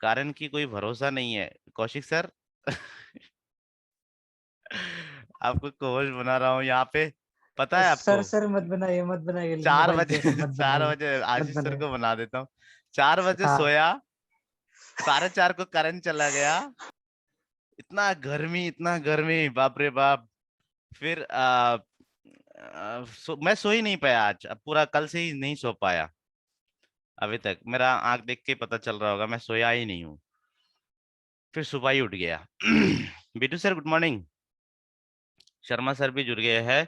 कारण की कोई भरोसा नहीं है कौशिक सर। आपको कोच बना रहा हूँ यहाँ पे, पता है सर आपको? सर मत बनाइए, मत बनाइए, 4 बजे, मोबाइल पे मत 4 बजे बनाइए, मत आशीष सर बनाइए। को बना देता हूँ। 4 बजे हाँ। सोया, 4:30 को करंट चला गया। इतना गर्मी, बाप रे बाप। फिर मैं सो ही नहीं पाया आज, अब पूरा कल से ही नहीं सो पाया। अभी तक मेरा आंख देख के पता चल रहा होगा मैं सोया ही नहीं हूँ। फिर सुबह ही उठ गया। Bittu sir good morning. Sharma sir भी जुड़ गए हैं।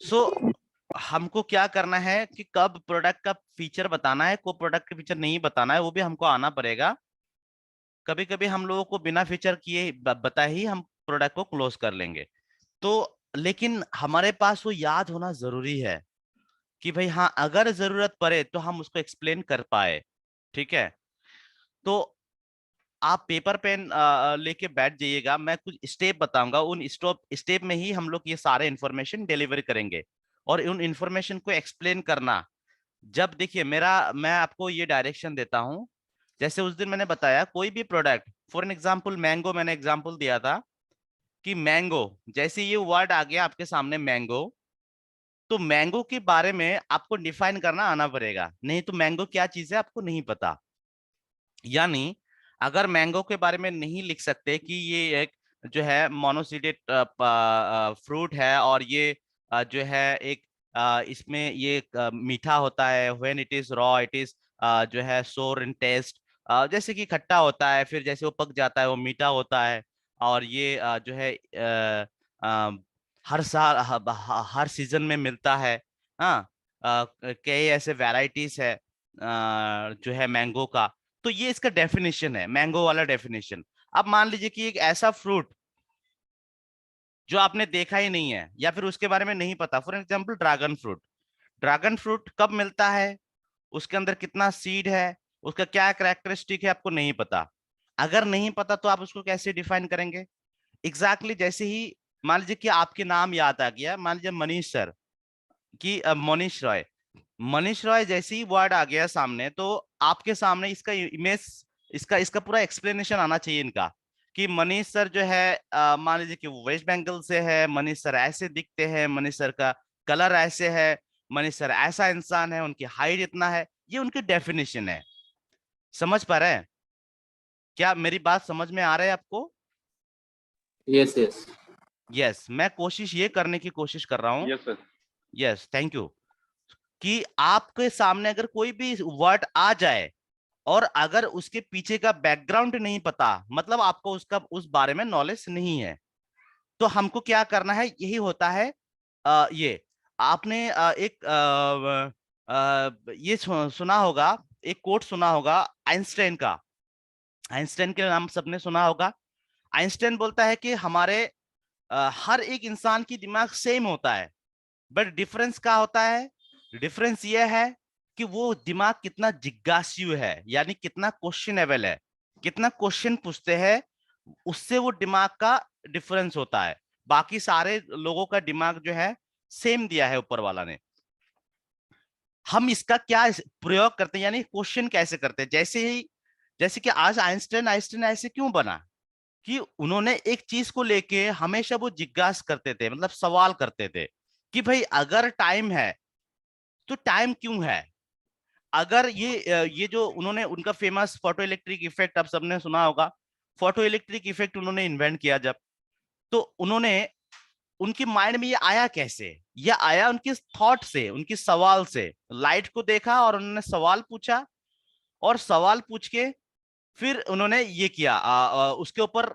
सो हमको क्या करना है कि कब प्रोडक्ट का फीचर बताना है, को प्रोडक्ट का फीचर नहीं बताना है, वो भी हमको आना पड़ेगा। कभी कभी हम लोगों को बिना फीचर किए बताए ही हम प्रोडक्ट को क्लोज कर लेंगे। तो लेकिन हमारे पास वो याद होना जरूरी है कि भाई हाँ, अगर जरूरत पड़े तो हम उसको एक्सप्लेन कर पाए। ठीक है, तो आप पेपर पेन लेके बैठ जाइएगा, मैं कुछ स्टेप बताऊंगा, उन स्टॉप स्टेप में ही हम लोग ये सारे इंफॉर्मेशन डिलीवर करेंगे। और उन इंफॉर्मेशन को एक्सप्लेन करना, जब देखिए मेरा, मैं आपको ये डायरेक्शन देता हूँ। जैसे उस दिन मैंने बताया कोई भी product, for an example mango, मैंने एग्जाम्पल दिया था कि मैंगो, जैसे ये वर्ड आ गया आपके सामने मैंगो, तो मैंगो के बारे में आपको डिफाइन करना आना पड़ेगा, नहीं तो मैंगो क्या चीज है आपको नहीं पता। यानी अगर मैंगो के बारे में नहीं लिख सकते कि ये एक जो है मोनोसीडेड फ्रूट है, और ये जो है एक इसमें ये मीठा होता है, when it is raw it is जो है सोर इन टेस्ट, जैसे कि खट्टा होता है, फिर जैसे वो पक जाता है वो मीठा होता है। और ये जो है हर साल हर सीजन में मिलता है। हाँ, कई ऐसे वैरायटीज है जो है मैंगो का। तो ये इसका डेफिनेशन है, मैंगो वाला डेफिनेशन। अब मान लीजिए कि एक ऐसा फ्रूट जो आपने देखा ही नहीं है या फिर उसके बारे में नहीं पता, for example dragon fruit. Dragon fruit कब मिलता है, उसके अंदर कितना सीड है, उसका क्या कैरेक्टरिस्टिक है, आपको नहीं पता। अगर नहीं पता तो आप उसको कैसे डिफाइन करेंगे? एग्जैक्टली जैसे ही मान लीजिए कि आपके नाम याद आ गया, मान लीजिए मनीष सर की मनीष रॉय। मनीष रॉय जैसे ही वर्ड आ गया सामने, तो आपके सामने इसका इमेज, इसका इसका पूरा एक्सप्लेनेशन आना चाहिए इनका, कि मनीष सर जो है मान लीजिए कि वो वेस्ट बंगाल से है, मनीष सर ऐसे दिखते हैं, मनीष सर का कलर ऐसे है, मनीष सर ऐसा इंसान है, उनकी हाइट इतना है, ये उनकी डेफिनेशन है। समझ पा रहे हैं? क्या मेरी बात समझ में आ रहा है आपको? Yes yes. यस, मैं कोशिश ये करने की कोशिश कर रहा हूँ। Yes sir. Yes, thank you. कि आपके सामने अगर कोई भी वर्ड आ जाए और अगर उसके पीछे का बैकग्राउंड नहीं पता, मतलब आपको उसका उस बारे में नॉलेज नहीं है, तो हमको क्या करना है, यही होता है। ये आपने एक ये सुना होगा, एक कोट सुना होगा आइंस्टाइन का। आइंस्टाइन के नाम सबने सुना होगा। आइंस्टाइन बोलता है कि हमारे हर एक इंसान की दिमाग सेम होता है, बट डिफरेंस क्या होता है? डिफरेंस ये है कि वो दिमाग कितना जिज्ञासु है, यानी कितना क्वेश्चनेबल है, कितना क्वेश्चन पूछते हैं, उससे वो दिमाग का डिफरेंस होता है। बाकी सारे लोगों का दिमाग जो है सेम दिया है ऊपर वाला ने। हम इसका क्या प्रयोग करते हैं, यानी क्वेश्चन कैसे करते हैं? जैसे कि आज आइंस्टाइन आइंस्टाइन ऐसे क्यों बना, कि उन्होंने एक चीज को लेके हमेशा वो जिज्ञास करते थे, मतलब सवाल करते थे कि भाई अगर टाइम है तो टाइम क्यों है। अगर ये जो उन्होंने उनका फेमस फोटो इलेक्ट्रिक इफेक्ट आप सबने सुना होगा। फोटो इलेक्ट्रिक इफेक्ट उन्होंने इन्वेंट किया जब, तो उन्होंने, उनके माइंड में ये आया कैसे? ये आया उनके थॉट से, उनके सवाल से। लाइट को देखा और उन्होंने सवाल पूछा, और सवाल पूछ के फिर उन्होंने ये किया, उसके ऊपर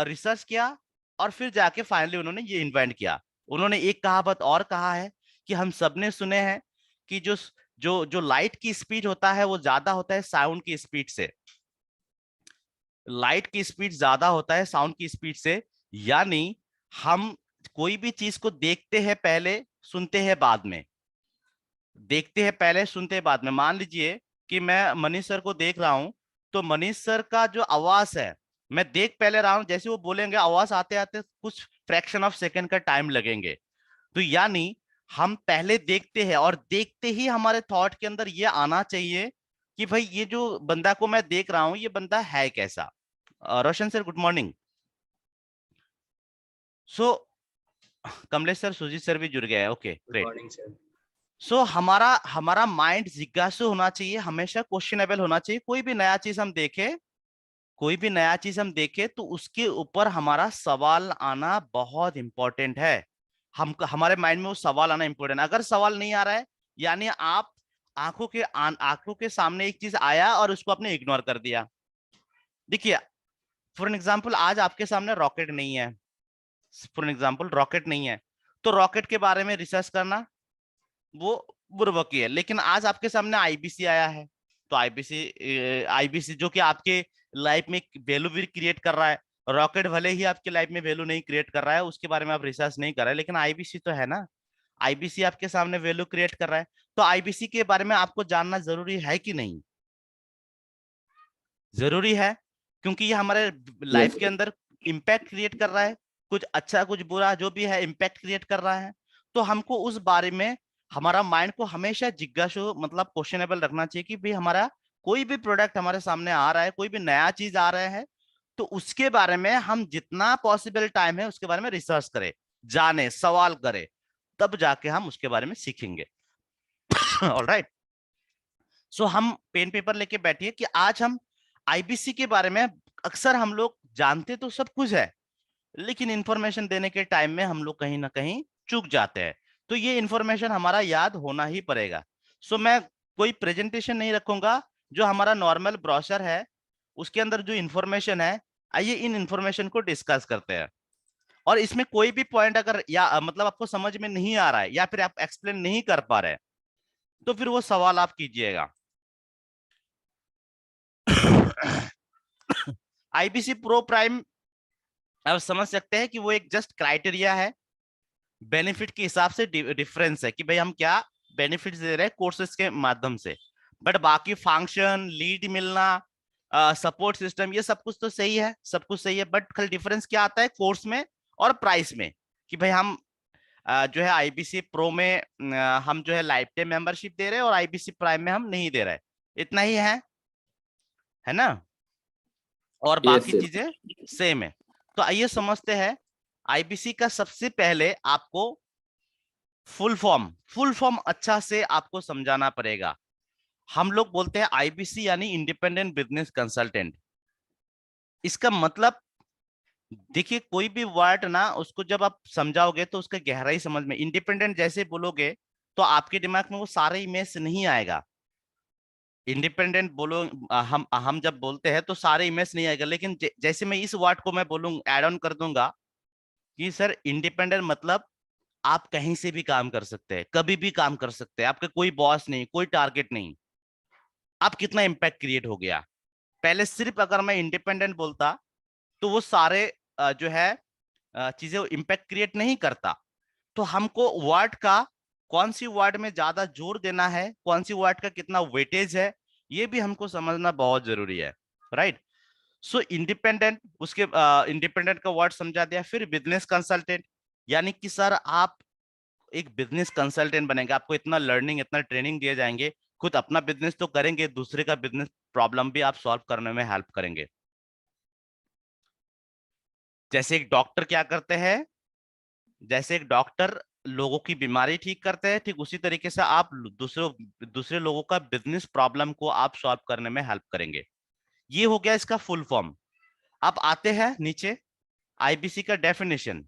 रिसर्च किया, और फिर जाके फाइनली उन्होंने ये इन्वेंट किया। उन्होंने एक कहावत और कहा है कि हम सबने सुने हैं कि जो जो जो लाइट की स्पीड होता है वो ज्यादा होता है साउंड की स्पीड से। लाइट की स्पीड ज्यादा होता है साउंड की स्पीड से। यानी हम कोई भी चीज को देखते हैं पहले, सुनते हैं बाद में। देखते हैं पहले, सुनते हैं बाद में। मान लीजिए कि मैं मनीष सर को देख रहा हूं, तो मनीष सर का जो आवाज है मैं देख पहले रहा हूं, जैसे वो बोलेंगे आवाज आते आते कुछ फ्रैक्शन ऑफ सेकंड का टाइम लगेंगे। तो यानी हम पहले देखते हैं, और देखते ही हमारे थॉट के अंदर ये आना चाहिए कि भाई ये जो बंदा को मैं देख रहा हूं ये बंदा है कैसा। रोशन सर गुड मॉर्निंग। सो कमलेश सर, सुजीत सर भी जुड़ गया है, okay Good great. morning, sir. सो हमारा हमारा माइंड जिज्ञासु होना चाहिए, हमेशा क्वेश्चनेबल होना चाहिए। कोई भी नया चीज हम देखें, कोई भी नया चीज हम देखें तो उसके ऊपर हमारा सवाल आना बहुत इंपॉर्टेंट है। हम हमारे माइंड में वो सवाल आना इंपॉर्टेंट है। अगर सवाल नहीं आ रहा है यानी आप आंखों के सामने एक चीज आया और उसको आपने इग्नोर कर दिया। देखिए फॉर एन एग्जाम्पल आज आपके सामने रॉकेट नहीं है, फॉर एन एग्जाम्पल रॉकेट नहीं है, तो रॉकेट के बारे में रिसर्च करना वो बुर्बकी है। लेकिन आज आपके सामने आईबीसी आया है, तो आईबीसी जो कि आपके लाइफ में वैल्यू भी क्रिएट कर रहा है। रॉकेट भले ही आपके लाइफ में वैल्यू नहीं क्रिएट कर रहा है, उसके बारे में आप रिसर्च नहीं कर रहे, लेकिन आईबीसी तो है ना। आईबीसी आपके सामने वैल्यू क्रिएट कर रहा है, तो आईबीसी के बारे में आपको जानना जरूरी है कि नहीं? जरूरी है, क्योंकि ये हमारे लाइफ Yes, के अंदर इम्पैक्ट क्रिएट कर रहा है। कुछ अच्छा कुछ बुरा जो भी है इम्पैक्ट क्रिएट कर रहा है। तो हमको उस बारे में हमारा माइंड को हमेशा जिज्ञासु मतलब क्वेश्चनेबल रखना चाहिए कि भाई हमारा कोई भी प्रोडक्ट हमारे सामने आ रहा है, कोई भी नया चीज आ रहा है, तो उसके बारे में हम जितना पॉसिबल टाइम है उसके बारे में रिसर्च करें, जाने, सवाल करें, तब जाके हम उसके बारे में सीखेंगे। ऑलराइट। सो हम पेन पेपर लेके बैठिए कि आज हम आईबीसी के बारे में, अक्सर हम लोग जानते तो सब कुछ है, लेकिन इंफॉर्मेशन देने के टाइम में हम लोग कहीं ना कहीं चूक जाते हैं। तो ये इंफॉर्मेशन हमारा याद होना ही पड़ेगा। सो मैं कोई प्रेजेंटेशन नहीं रखूंगा, जो हमारा नॉर्मल ब्रोशर है उसके अंदर जो इंफॉर्मेशन है, आइए इन इंफॉर्मेशन को डिस्कस करते हैं। और इसमें कोई भी पॉइंट अगर या मतलब आपको समझ में नहीं आ रहा है या फिर आप एक्सप्लेन नहीं कर पा रहे हैं, तो फिर वो सवाल आप कीजिएगा। आईबीसी प्रो प्राइम आप समझ सकते हैं कि वो एक जस्ट क्राइटेरिया है, बेनिफिट के हिसाब से डिफरेंस है कि भाई हम क्या बेनिफिट्स दे रहे हैं कोर्सेज के माध्यम से। बट बाकी फंक्शन, लीड मिलना, सपोर्ट सिस्टम, ये सब कुछ तो सही है, सब कुछ सही है। बट खाली डिफरेंस क्या आता है कोर्स में और प्राइस में, कि भाई हम जो है आईबीसी प्रो में हम जो है लाइफ टाइम मेंबरशिप दे रहे हैं और आईबीसी प्राइम में हम नहीं दे रहे, इतना ही है ना। और बाकी yes, yes. चीजें सेम है। तो आइए समझते हैं। आईबीसी का सबसे पहले आपको फुल फॉर्म अच्छा से आपको समझाना पड़ेगा। हम लोग बोलते हैं आईबीसी यानी इंडिपेंडेंट बिजनेस कंसल्टेंट। इसका मतलब देखिए कोई भी वर्ड ना उसको जब आप समझाओगे तो उसका गहराई समझ में, इंडिपेंडेंट जैसे बोलोगे तो आपके दिमाग में वो सारे इमेज नहीं आएगा। इंडिपेंडेंट बोलो, हम जब बोलते हैं तो सारे इमेज नहीं आएगा, लेकिन जैसे मैं इस वर्ड को मैं बोलूँ ऐड ऑन कर दूंगा कि सर इंडिपेंडेंट मतलब आप कहीं से भी काम कर सकते हैं, कभी भी काम कर सकते हैं, आपका कोई बॉस नहीं, कोई टारगेट नहीं। आप कितना इम्पैक्ट क्रिएट हो गया। पहले सिर्फ अगर मैं इंडिपेंडेंट बोलता तो वो सारे जो है चीजें इम्पैक्ट क्रिएट नहीं करता। तो हमको वर्ड का कौन सी वर्ड में ज्यादा जोर देना है, कौन सी वर्ड का कितना वेटेज है, ये भी हमको समझना बहुत जरूरी है। राइट। सो इंडिपेंडेंट, उसके इंडिपेंडेंट का वर्ड समझा दिया। फिर बिजनेस कंसल्टेंट, यानी कि सर आप एक बिजनेस कंसल्टेंट बनेंगे, आपको इतना लर्निंग इतना ट्रेनिंग दिए जाएंगे, खुद अपना बिजनेस तो करेंगे, दूसरे का बिजनेस प्रॉब्लम भी आप सॉल्व करने में हेल्प करेंगे। जैसे एक डॉक्टर क्या करते हैं, जैसे एक डॉक्टर लोगों की बीमारी ठीक करते हैं, ठीक उसी तरीके से आप दूसरे दूसरे लोगों का बिजनेस प्रॉब्लम को आप सॉल्व करने में हेल्प करेंगे। ये हो गया इसका फुल फॉर्म। अब आते हैं नीचे आईबीसी का डेफिनेशन।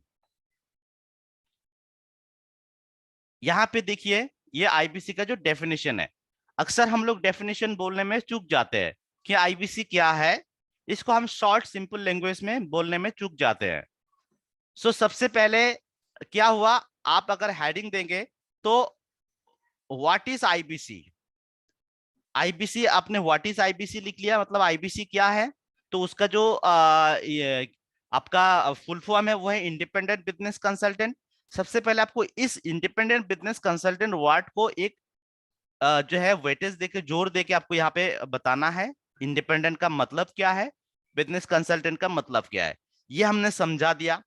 यहाँ पे देखिए ये आईबीसी का जो डेफिनेशन है, अक्सर हम लोग डेफिनेशन बोलने में चूक जाते हैं कि आईबीसी क्या है। इसको हम शॉर्ट सिंपल लैंग्वेज में बोलने में चूक जाते हैं। सो सबसे पहले क्या हुआ, आप अगर हेडिंग देंगे तो व्हाट इज आईबीसी, आईबीसी आपने व्हाट इज आईबीसी लिख लिया, मतलब आईबीसी क्या है। तो उसका जो ये आपका फुल फॉर्म है वो है इंडिपेंडेंट बिजनेस कंसल्टेंट। सबसे पहले आपको इस इंडिपेंडेंट बिजनेस कंसल्टेंट वर्ड को एक जो है वेटेज देके जोर देके आपको यहाँ पे बताना है। इंडिपेंडेंट का मतलब क्या है, बिजनेस कंसल्टेंट का मतलब क्या है, ये हमने समझा दिया।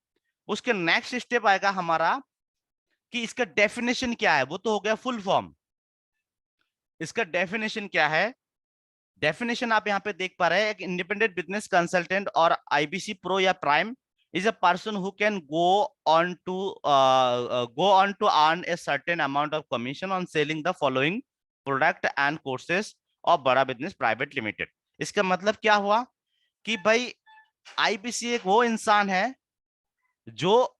उसके नेक्स्ट स्टेप आएगा हमारा कि इसका डेफिनेशन क्या है, वो तो हो गया फुल फॉर्म। इसका डेफिनेशन क्या है, डेफिनेशन आप यहाँ पे देख पा रहे हैं, एक इंडिपेंडेंट बिजनेस कंसल्टेंट और आईबीसी प्रो या prime is a person who can go on to earn a certain amount of commission on selling the following product and courses of बड़ा बिजनेस प्राइवेट लिमिटेड। इसका मतलब क्या हुआ कि भाई IBC एक वो इंसान है जो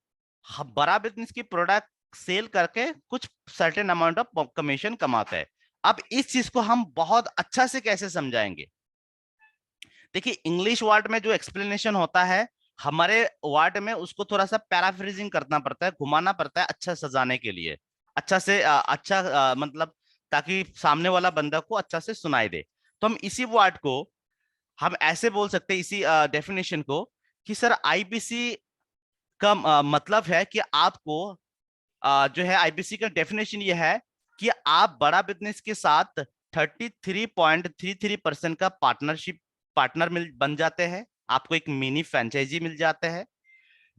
बड़ा बिजनेस की प्रोडक्ट सेल करके कुछ सर्टेन अमाउंट ऑफ कमीशन कमाता है। अब इस चीज को हम बहुत अच्छा से कैसे समझाएंगे? देखिए, इंग्लिश वर्ड में जो एक्सप्लेनेशन होता है, हमारे वर्ड में उसको थोड़ा सा पैराफ्रेजिंग करना पड़ता है, घुमाना पड़ता है अच्छा सजाने के लिए, अच्छा से मतलब ताकि सामने वाला बंदा को अच्छा से सुनाई दे। तो हम इसी वर्ड को हम ऐसे बोल सकते हैं, इसी डेफिनेशन को, कि सर आईबीसी का मतलब है कि आपको जो है आईबीसी का डेफिनेशन ये है कि आप बड़ा बिजनेस के साथ 33.33% का पार्टनर बन जाते हैं। आपको एक मिनी फ्रेंचाइजी मिल जाता है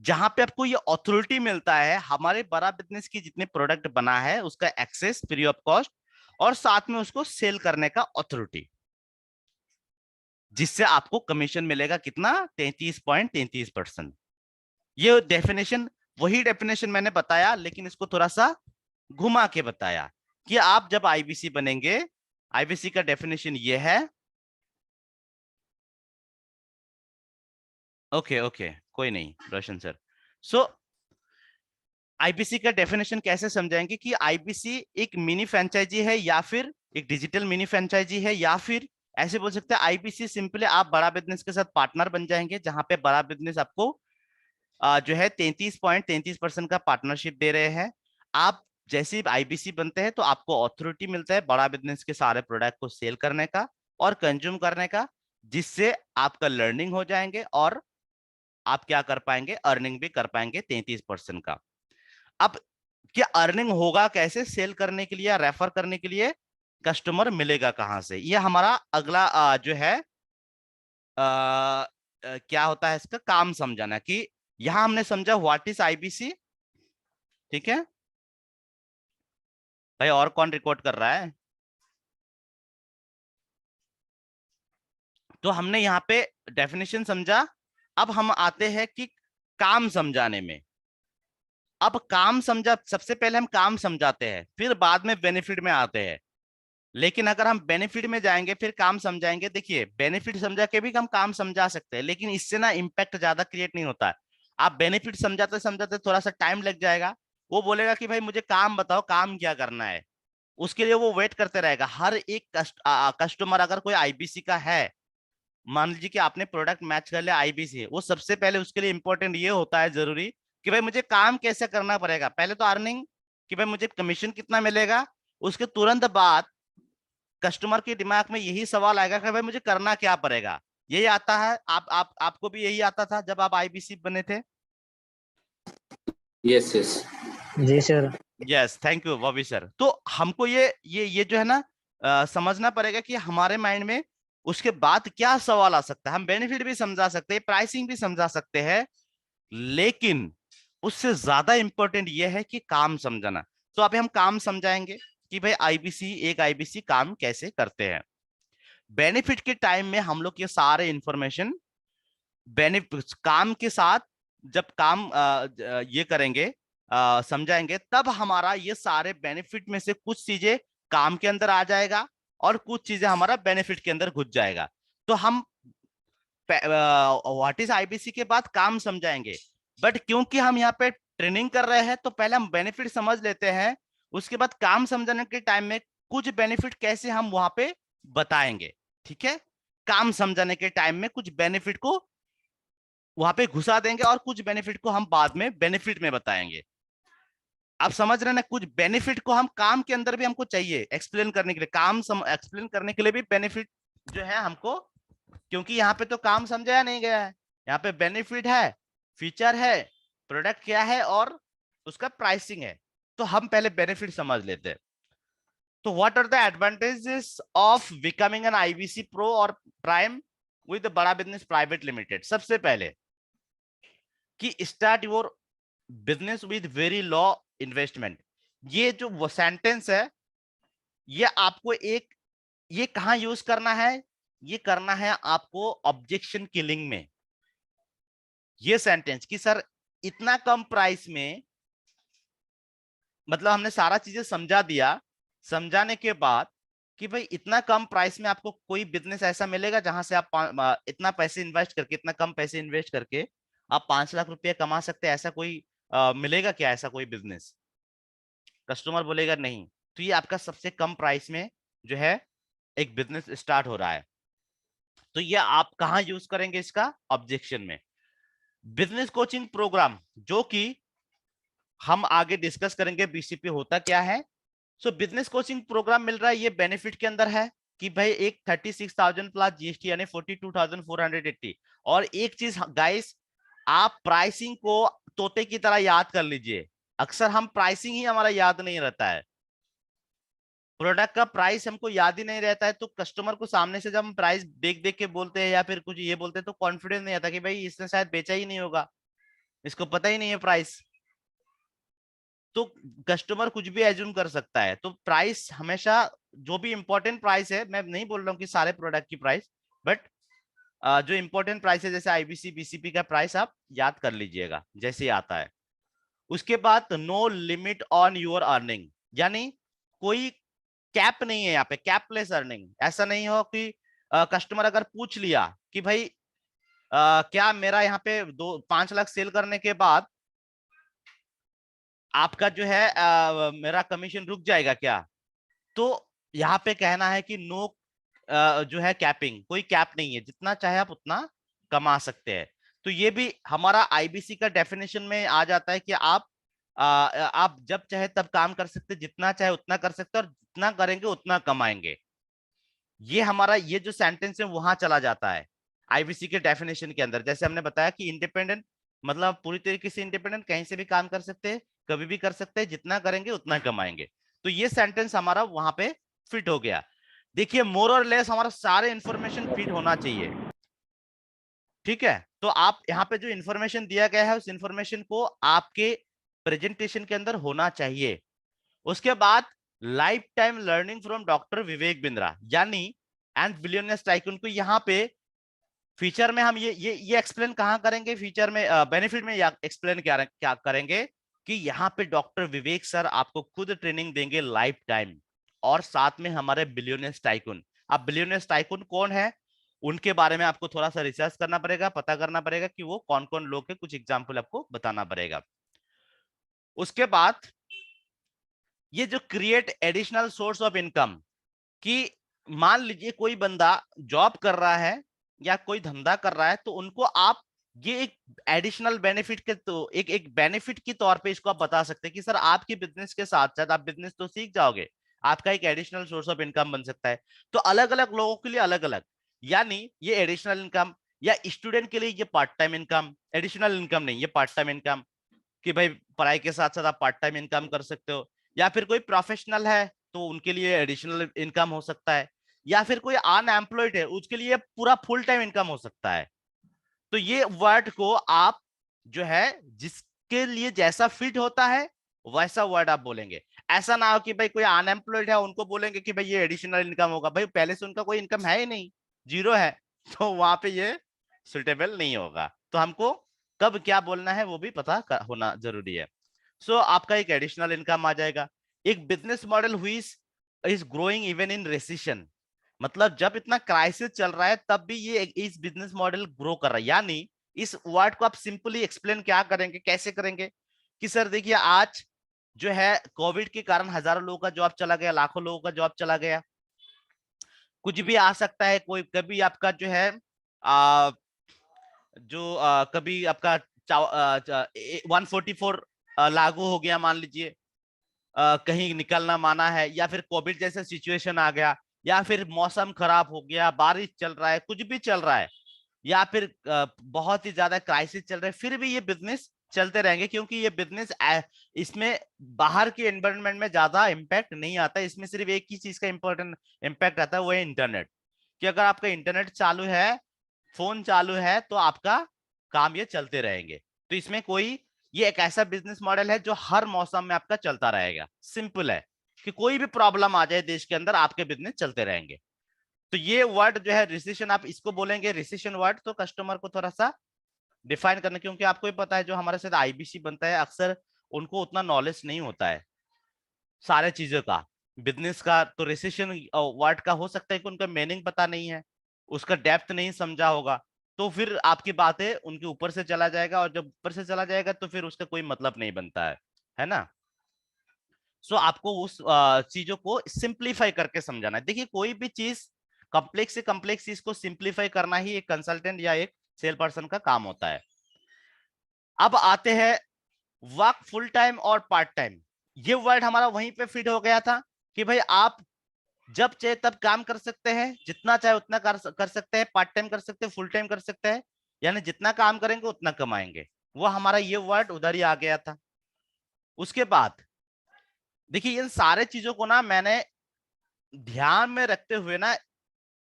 जहां पे आपको ये अथॉरिटी मिलता है हमारे बड़ा बिजनेस की जितने प्रोडक्ट बना है उसका एक्सेस फ्री ऑफ कॉस्ट, और साथ में उसको सेल करने का अथॉरिटी, जिससे आपको कमीशन मिलेगा कितना? 33.33%। ये डेफिनेशन, वही डेफिनेशन मैंने बताया, लेकिन इसको थोड़ा सा घुमा के बताया कि आप जब आईबीसी बनेंगे, आईबीसी का डेफिनेशन ये है। ओके ओके, कोई नहीं रोशन सर। सो आईबीसी का डेफिनेशन कैसे समझाएंगे कि आईबीसी एक मिनी फ्रेंचाइजी है या फिर एक डिजिटल मिनी फ्रेंचाइजी है, या फिर ऐसे बोल सकते हैं आईबीसी सिंपली आप बड़ा बिजनेस के साथ पार्टनर बन जाएंगे जहां पे बड़ा बिजनेस आपको जो है 33.33% का पार्टनरशिप दे रहे हैं। आप जैसे ही आईबीसी बनते हैं तो आपको अथॉरिटी मिलता है बड़ा बिजनेस के सारे प्रोडक्ट को सेल करने का और कंज्यूम करने का, जिससे आपका लर्निंग हो जाएंगे और आप क्या कर पाएंगे? अर्निंग भी कर पाएंगे 33% का। अब क्या अर्निंग होगा कैसे? सेल करने के लिए या रेफर करने के लिए कस्टमर मिलेगा कहां से? ये हमारा अगला जो है क्या होता है इसका काम समझाना, कि यहां हमने समझा व्हाट इज आईबीसी। ठीक है भाई, और कौन रिकॉर्ड कर रहा है? तो हमने यहाँ पे डेफिनेशन समझा। अब हम आते हैं कि काम समझाने में। अब काम समझा, सबसे पहले हम काम समझाते हैं, फिर बाद में बेनिफिट में आते हैं। लेकिन अगर हम बेनिफिट में जाएंगे फिर काम समझाएंगे, देखिए बेनिफिट समझा के भी हम काम समझा सकते हैं, लेकिन इससे ना इम्पैक्ट ज्यादा क्रिएट नहीं होता है। आप बेनिफिट समझाते समझाते थोड़ा सा टाइम लग जाएगा, वो बोलेगा कि भाई मुझे काम बताओ, काम क्या करना है। उसके लिए वो वेट करते रहेगा। हर एक कस्टमर अगर कोई आईबीसी का है, मान लीजिए कि आपने प्रोडक्ट मैच कर लिया आईबीसी, वो सबसे पहले उसके लिए इंपॉर्टेंट ये होता है जरूरी कि भाई मुझे काम कैसे करना पड़ेगा। पहले तो अर्निंग, कि भाई मुझे कमीशन कितना मिलेगा। उसके तुरंत बाद कस्टमर के दिमाग में यही सवाल आएगा कि भाई मुझे करना क्या पड़ेगा। यही आता है, आपको भी यही आता था जब आप आईबीसी बने थे? Yes, yes. जी sir. Yes, thank you Bobby sir. तो हमको ये जो है ना समझना पड़ेगा कि हमारे माइंड में उसके बाद क्या सवाल आ सकता है। हम बेनिफिट भी समझा सकते हैं, प्राइसिंग भी समझा सकते हैं, लेकिन उससे ज्यादा इंपॉर्टेंट ये है कि काम समझना। तो अभी हम काम समझाएंगे कि भाई एक आईबीसी काम कैसे करते हैं। बेनिफिट के टाइम में हम लोग ये सारे इंफॉर्मेशन बेनिफिट काम के साथ जब काम ये करेंगे, समझाएंगे, तब हमारा ये सारे बेनिफिट में से कुछ चीजें काम के अंदर आ जाएगा और कुछ चीजें हमारा बेनिफिट के अंदर घुस जाएगा। तो हम व्हाट इज आईबीसी के बाद काम समझाएंगे, बट क्योंकि हम यहाँ पे ट्रेनिंग कर रहे हैं तो पहले हम बेनिफिट समझ लेते हैं, उसके बाद काम समझाने के टाइम में कुछ बेनिफिट कैसे हम वहां पे बताएंगे। ठीक है, काम समझाने के टाइम में कुछ बेनिफिट को वहां पे घुसा देंगे और कुछ बेनिफिट को हम बाद में बेनिफिट में बताएंगे। आप समझ रहे हैं ना? कुछ बेनिफिट को हम काम के अंदर भी हमको चाहिए एक्सप्लेन करने के लिए, काम एक्सप्लेन करने के लिए भी बेनिफिट जो है हमको, क्योंकि यहाँ पे तो काम समझाया नहीं गया है, यहाँ पे बेनिफिट है, फीचर है, प्रोडक्ट क्या है और उसका प्राइसिंग है। तो हम पहले बेनिफिट समझ लेते हैं। तो what are the advantages of becoming an IBC pro और प्राइम विद बड़ा बिजनेस प्राइवेट लिमिटेड? सबसे पहले कि start your business with very low investment. ये जो वो सेंटेंस है, ये आपको एक, ये कहां यूज करना है? ये करना है आपको ऑब्जेक्शन किलिंग में। ये सेंटेंस कि सर इतना कम प्राइस में, मतलब हमने सारा चीजें समझा दिया, समझाने के बाद कि भाई इतना कम प्राइस में आपको कोई बिजनेस ऐसा मिलेगा जहां से आप इतना पैसे इन्वेस्ट करके, इतना कम पैसे इन्वेस्ट करके आप 5 लाख रुपए कमा सकते हैं, ऐसा कोई मिलेगा क्या, ऐसा कोई बिजनेस? कस्टमर बोलेगा नहीं। तो ये आपका सबसे कम प्राइस में जो है एक बिजनेस स्टार्ट हो रहा है। तो ये आप कहां यूज करेंगे इसका? ऑब्जेक्शन में। बिजनेस कोचिंग प्रोग्राम जो कि हम आगे डिस्कस करेंगे बीसीपी होता क्या है। सो बिजनेस कोचिंग प्रोग्राम मिल रहा है, ये बेनिफिट के अंदर है कि भाई एक 36,000 प्लस जीएसटी यानी 42,480। और एक चीज गाइस, आप प्राइसिंग को तोते की तरह याद कर लीजिए। अक्सर हम प्राइसिंग ही हमारा याद नहीं रहता है, प्रोडक्ट का प्राइस हमको याद ही नहीं रहता है, तो कस्टमर को सामने से जब हम प्राइस देख देख के बोलते हैं या फिर कुछ ये बोलते हैं तो कॉन्फिडेंस नहीं आता कि भाई इसने शायद बेचा ही नहीं होगा, इसको पता ही नहीं है प्राइस। तो कस्टमर कुछ भी एज्यूम कर सकता है। तो प्राइस हमेशा, जो भी इंपॉर्टेंट प्राइस है, मैं नहीं बोल रहा हूँ कि सारे प्रोडक्ट की प्राइस, बट जो इंपॉर्टेंट प्राइस है जैसे आईबीसी बीसीपी का प्राइस आप याद कर लीजिएगा जैसे ही आता है। उसके बाद no limit on your earning, यानी कोई कैप नहीं है यहाँ पे, कैपलेस अर्निंग। ऐसा नहीं हो कि कस्टमर अगर पूछ लिया कि भाई क्या मेरा यहाँ पे 5 लाख सेल करने के बाद आपका जो है मेरा कमीशन रुक जाएगा क्या? तो यहाँ पे कहना है कि नो, जो है कैपिंग, कोई कैप नहीं है, जितना चाहे आप उतना कमा सकते हैं। तो ये भी हमारा आईबीसी का डेफिनेशन में आ जाता है कि आप जब चाहे तब काम कर सकते, जितना चाहे उतना कर सकते, और जितना करेंगे उतना कमाएंगे। ये हमारा ये जो सेंटेंस है वहां चला जाता है आईबीसी के डेफिनेशन के अंदर। जैसे हमने बताया कि इंडिपेंडेंट मतलब पूरी तरीके से इंडिपेंडेंट, कहीं से भी काम कर सकते हैं, कभी भी कर सकते हैं, जितना करेंगे उतना कमाएंगे। तो ये सेंटेंस हमारा वहां पे फिट हो गया। देखिए मोर और लेस हमारा सारे इंफॉर्मेशन फिट होना चाहिए, ठीक है? तो आप यहाँ पे जो इंफॉर्मेशन दिया गया है उस इंफॉर्मेशन को आपके प्रेजेंटेशन के अंदर होना चाहिए। उसके बाद life time learning from doctor Vivek Bindra यानी एंड बिलियनियर्स टाइकून को यहाँ पे फीचर में हम ये एक्सप्लेन कहाँ करेंगे, फीचर में बेनिफिट में एक्सप्लेन क्या करेंगे कि यहाँ पे डॉक्टर विवेक सर आपको खुद ट्रेनिंग देंगे लाइफ टाइम, और साथ में हमारे बिलियनियर्स टाइकून। अब बिलियनियर्स टाइकून कौन है उनके बारे में आपको थोड़ा सा रिसर्च करना पड़ेगा, पता करना पड़ेगा कि वो कौन कौन लोग हैं, कुछ एग्जाम्पल आपको बताना पड़ेगा। उसके बाद ये जो create additional source of income, कि मान लीजिए कोई बंदा जॉब कर रहा है या कोई धंधा कर रहा है, तो उनको आप ये एक एडिशनल बेनिफिट के, तो एक बेनिफिट के तौर पे इसको आप बता सकते हैं कि सर आपके बिजनेस के साथ साथ, आप बिजनेस तो सीख जाओगे, आपका एक एडिशनल सोर्स ऑफ इनकम बन सकता है। तो अलग अलग लोगों के लिए अलग अलग, यानी ये एडिशनल इनकम, या स्टूडेंट के लिए ये part time income, additional income नहीं, ये पार्ट टाइम इनकम, कि भाई पढ़ाई के साथ साथ आप पार्ट टाइम इनकम कर सकते हो। या फिर कोई प्रोफेशनल है तो उनके लिए एडिशनल इनकम हो सकता है, या फिर कोई अनएम्प्लॉयड है उसके लिए पूरा फुल टाइम इनकम हो सकता है। तो ये वर्ड को आप जो है जिसके लिए जैसा फिट होता है वैसा वर्ड आप बोलेंगे। ऐसा ना हो कि भाई कोई अनएम्प्लॉयड है उनको बोलेंगे कि भाई ये एडिशनल इनकम होगा, भाई पहले से उनका कोई इनकम है ही नहीं, जीरो है, तो वहां पे ये सुटेबल नहीं होगा। तो हमको कब क्या बोलना है वो भी पता होना जरूरी है। सो आपका एक एडिशनल इनकम आ जाएगा। एक बिजनेस मॉडल हुई is growing even in rescission, मतलब जब इतना क्राइसिस चल रहा है तब भी ये इस बिजनेस मॉडल ग्रो कर रहा है। यानी इस वर्ड को आप सिंपली एक्सप्लेन क्या करेंगे, कैसे करेंगे कि सर देखिए आज जो है कोविड के कारण हजारों लोगों का जॉब चला गया, लाखों लोगों का जॉब चला गया, कुछ भी आ सकता है, कोई कभी आपका जो है कभी आपका 144 लागू हो गया मान लीजिए, कहीं निकलना माना है, या फिर कोविड जैसा सिचुएशन आ गया, या फिर मौसम खराब हो गया, बारिश चल रहा है, कुछ भी चल रहा है, या फिर बहुत ही ज्यादा क्राइसिस चल रहा है, फिर भी ये बिजनेस चलते रहेंगे क्योंकि ये बिजनेस इसमें बाहर के एनवायरनमेंट में ज्यादा इम्पैक्ट नहीं आता। इसमें सिर्फ एक ही चीज का इंपॉर्टेंट इम्पैक्ट आता है, वो है इंटरनेट, कि अगर आपका इंटरनेट चालू है, फोन चालू है, तो आपका काम ये चलते रहेंगे। तो इसमें कोई, ये एक ऐसा बिजनेस मॉडल है जो हर मौसम में आपका चलता रहेगा। सिंपल है कि कोई भी प्रॉब्लम आ जाए देश के अंदर, आपके बिजनेस चलते रहेंगे। तो ये वर्ड जो है रिसेशन, आप इसको बोलेंगे रिसेशन वर्ड, तो कस्टमर को थोड़ा सा डिफाइन करना, क्योंकि आपको ही पता है जो हमारे साथ आईबीसी बनता है अक्सर उनको उतना नॉलेज नहीं होता है सारे चीजों का, बिजनेस का। तो रिसेशन वर्ड का हो सकता है कि उनका मीनिंग पता नहीं है, उसका डेप्थ नहीं समझा होगा, तो फिर आपकी बातें उनके ऊपर से चला जाएगा, और जब ऊपर से चला जाएगा तो फिर उसका कोई मतलब नहीं बनता है ना। सो आपको उस चीजों को सिंप्लीफाई करके समझाना है। देखिए कोई भी चीज कॉम्प्लेक्स से कॉम्प्लेक्स चीज को सिंप्लीफाई करना ही एक कंसल्टेंट या एक सेल पर्सन का काम होता है। अब आते हैं वर्क फुल टाइम और पार्ट टाइम। ये वर्ड हमारा वहीं पे फिट हो गया था कि भाई आप जब चाहे तब काम कर सकते हैं, जितना चाहे उतना कर सकते हैं, पार्ट टाइम कर सकते हैं, फुल टाइम कर सकते हैं, यानी जितना काम करेंगे उतना कमाएंगे। वो हमारा ये वर्ड उधर ही आ गया था। उसके बाद देखिए इन सारे चीजों को ना मैंने ध्यान में रखते हुए ना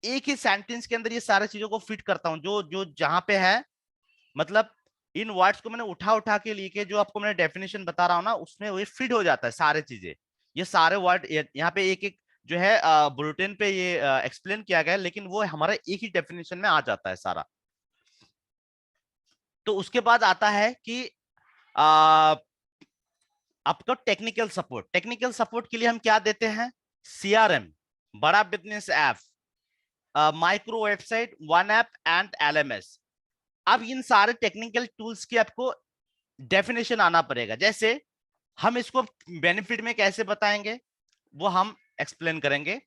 एक ही सेंटेंस के अंदर ये सारे चीजों को फिट करता हूं, जो जो जहां पे है, मतलब इन वर्ड्स को मैंने उठा उठा के लेके जो आपको मैंने डेफिनेशन बता रहा हूं ना, उसमें वो फिट हो जाता है सारे चीजें। ये सारे वर्ड यहाँ पे एक एक जो है बुलेटिन पे ये एक्सप्लेन किया गया है, लेकिन वो हमारा एक ही डेफिनेशन में आ जाता है सारा। तो उसके बाद आता है कि आ, आपका टेक्निकल सपोर्ट। टेक्निकल सपोर्ट के लिए हम क्या देते हैं? सीआरएम, बड़ा business app, micro website, one app and LMS. अब इन सारे टेक्निकल टूल्स की आपको डेफिनेशन आना पड़ेगा। जैसे हम इसको बेनिफिट में कैसे बताएंगे वो हम एक्सप्लेन करेंगे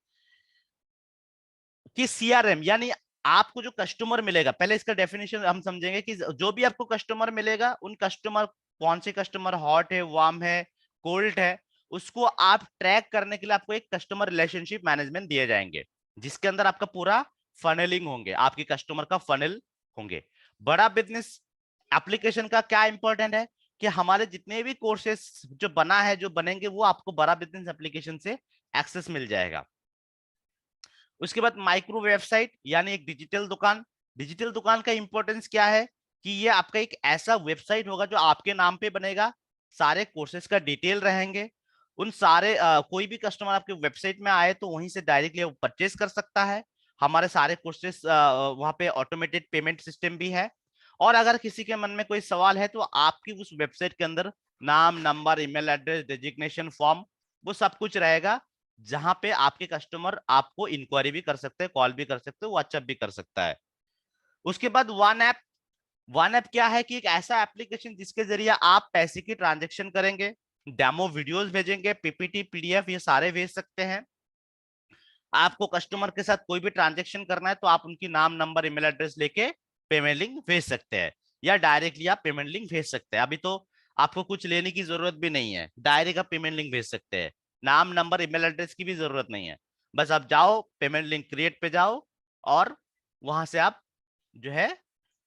कि सीआरएम यानी आपको जो कस्टमर मिलेगा, पहले इसका डेफिनेशन हम समझेंगे कि जो भी आपको कस्टमर मिलेगा, उन कस्टमर, कौन से कस्टमर हॉट है, वार्म है, कोल्ड है, उसको आप ट्रैक करने के लिए आपको एक कस्टमर रिलेशनशिप मैनेजमेंट दिए जाएंगे, जिसके अंदर आपका पूरा फनलिंग होंगे, आपके कस्टमर का फनल होंगे। बड़ा बिजनेस एप्लीकेशन का क्या इंपॉर्टेंट है कि हमारे जितने भी कोर्सेस जो बना है, जो बनेंगे, वो आपको बड़ा बिजनेस एप्लीकेशन से एक्सेस मिल जाएगा। उसके बाद माइक्रो वेबसाइट यानी एक डिजिटल दुकान। डिजिटल दुकान का इंपॉर्टेंस क्या है कि ये आपका एक ऐसा वेबसाइट होगा जो आपके नाम पे बनेगा, सारे कोर्सेज का डिटेल रहेंगे, उन सारे कोई भी कस्टमर आपके वेबसाइट में आए तो वहीं से डायरेक्टली परचेस कर सकता है। हमारे सारे कोर्सेज वहां पे ऑटोमेटेड पेमेंट सिस्टम भी है। और अगर किसी के मन में कोई सवाल है तो आपकी उस वेबसाइट के अंदर नाम, number, email address, designation form, वो सब कुछ रहेगा, जहां पे आपके कस्टमर आपको इंक्वायरी भी कर सकते हैं, कॉल भी कर सकते हैं, व्हाट्सएप भी कर सकता है। उसके बाद वन ऐप। वन ऐप क्या है कि एक ऐसा एप्लीकेशन जिसके जरिए आप पैसे की ट्रांजेक्शन करेंगे, डेमो वीडियोस भेजेंगे, पीपीटी, पीडीएफ, ये सारे भेज सकते हैं। आपको कस्टमर के साथ कोई भी ट्रांजेक्शन करना है तो आप उनकी नाम, नंबर, ईमेल एड्रेस लेके पेमेंट लिंक भेज सकते हैं, या डायरेक्टली आप पेमेंट लिंक भेज सकते हैं। अभी तो आपको कुछ लेने की जरूरत भी नहीं है, डायरेक्ट आप पेमेंट लिंक भेज सकते हैं, नाम, नंबर, ईमेल एड्रेस की भी जरूरत नहीं है। बस आप जाओ, पेमेंट लिंक क्रिएट पे जाओ, और वहां से आप जो है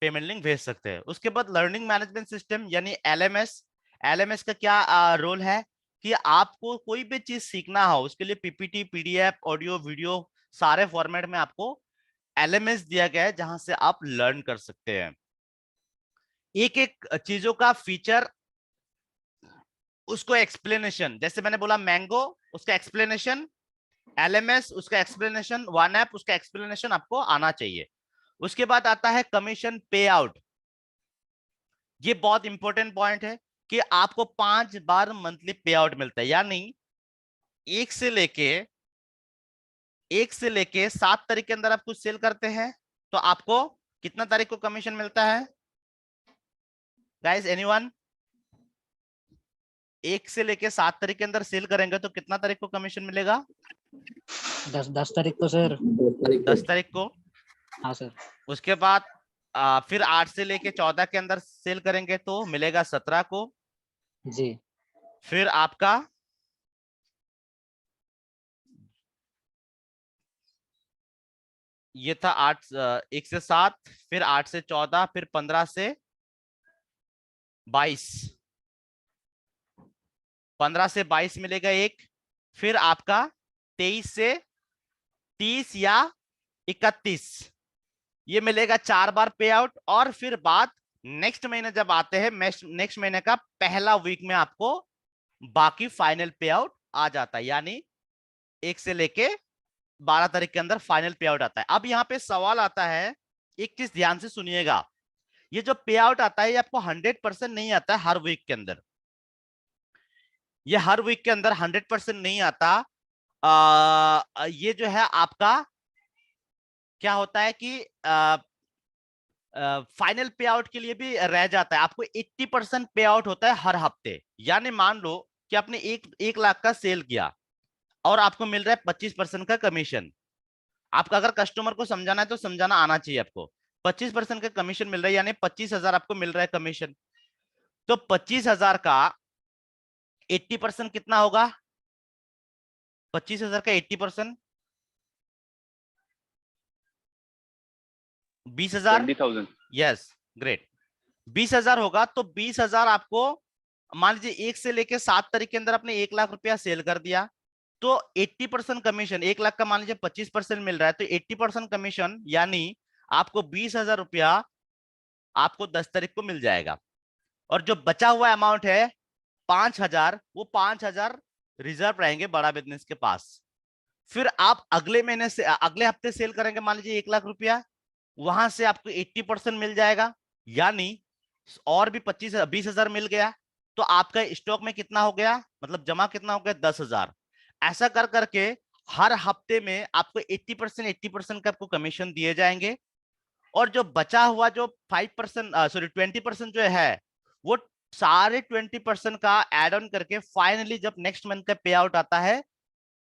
पेमेंट लिंक भेज सकते हैं। उसके बाद लर्निंग मैनेजमेंट सिस्टम यानी एलएमएस। एलएमएस का क्या रोल है कि आपको कोई भी चीज सीखना हो, उसके लिए पीपीटी, पीडीएफ, ऑडियो, वीडियो, सारे फॉर्मेट में आपको एलएमएस दिया गया है, जहां से आप लर्न कर सकते हैं एक एक चीजों का फीचर, उसको एक्सप्लेनेशन। जैसे मैंने बोला मैंगो, उसका एक्सप्लेनेशन, एलएमएस उसका एक्सप्लेनेशन, वन ऐप उसका एक्सप्लेनेशन आपको आना चाहिए। उसके बाद आता है कमीशन पे आउट। ये बहुत इंपॉर्टेंट पॉइंट है कि आपको 5 बार मंथली पे आउट मिलता है, यानी एक से लेके 7 तारीख के अंदर आप कुछ सेल करते हैं तो आपको कितना तारीख को कमीशन मिलता है गाइस, एनीवन? 1 से लेके 7 तारीख के अंदर सेल करेंगे तो कितना तारीख को कमीशन मिलेगा? 10 तारीख को सर। 10 तारीख को। हाँ सर। उसके बाद फिर 8 से लेके 14 के अंदर सेल करेंगे तो मिलेगा 17 को। जी। फिर आपका ये था 1 से 7, फिर 8 से 14, फिर 15 से 22, 15 से 22 मिलेगा एक, फिर आपका 23 से 30 या 31 ये मिलेगा 4 बार पे आउट। और फिर बाद नेक्स्ट महीने जब आते हैं, नेक्स्ट महीने का पहला वीक में आपको बाकी फाइनल पे आउट आ जाता है, यानी 1 से लेके 12 तारीख के अंदर फाइनल पे आउट आता है। अब यहाँ पे सवाल आता है, एक चीज ध्यान से सुनिएगा, ये जो पे आउट आता है ये आपको 100% नहीं आता है हर वीक के अंदर, ये हर वीक के अंदर 100% नहीं आता। ये जो है आपका क्या होता है कि फाइनल पे आउट के लिए भी रह जाता है, आपको 80% पे आउट होता है हर हफ्ते। यानी मान लो कि आपने 1 लाख का सेल किया और आपको मिल रहा है 25% का कमीशन। आपका अगर कस्टमर को समझाना है तो समझाना आना चाहिए आपको। 25% का कमीशन मिल रहा है, यानी 25,000 आपको मिल रहा है कमीशन। तो 25,000 का 80% कितना होगा? 25,000 का 80% 20,000। 20,000। Yes, great. 20,000 होगा तो 20,000 आपको, मान लीजिए 1 से लेके 7 तारीख के अंदर आपने 1 लाख रुपया सेल कर दिया, तो 80% कमीशन, 1 लाख का मान लीजिए 25% मिल रहा है, तो 80% कमीशन यानी आपको 20,000 रुपया आपको 10 तारीख को मिल जाएगा। और जो बचा हुआ अमाउंट है 5,000, वो 5,000 रिजर्व रहेंगे बड़ा बिजनेस के पास। फिर आप अगले महीने से अगले हफ्ते सेल करेंगे मान लीजिए 1 लाख रुपया, वहां से आपको 80% मिल जाएगा, यानी और भी 20,000 मिल गया। तो आपका स्टॉक में कितना हो गया, मतलब जमा कितना हो गया? 10,000। ऐसा कर करके हर हफ्ते में आपको 80% का आपको कमीशन दिए जाएंगे। और जो बचा हुआ जो 5% सॉरी 20% जो है, वो सारे 20% का एड ऑन करके फाइनली जब नेक्स्ट मंथ का पे आउट आता है,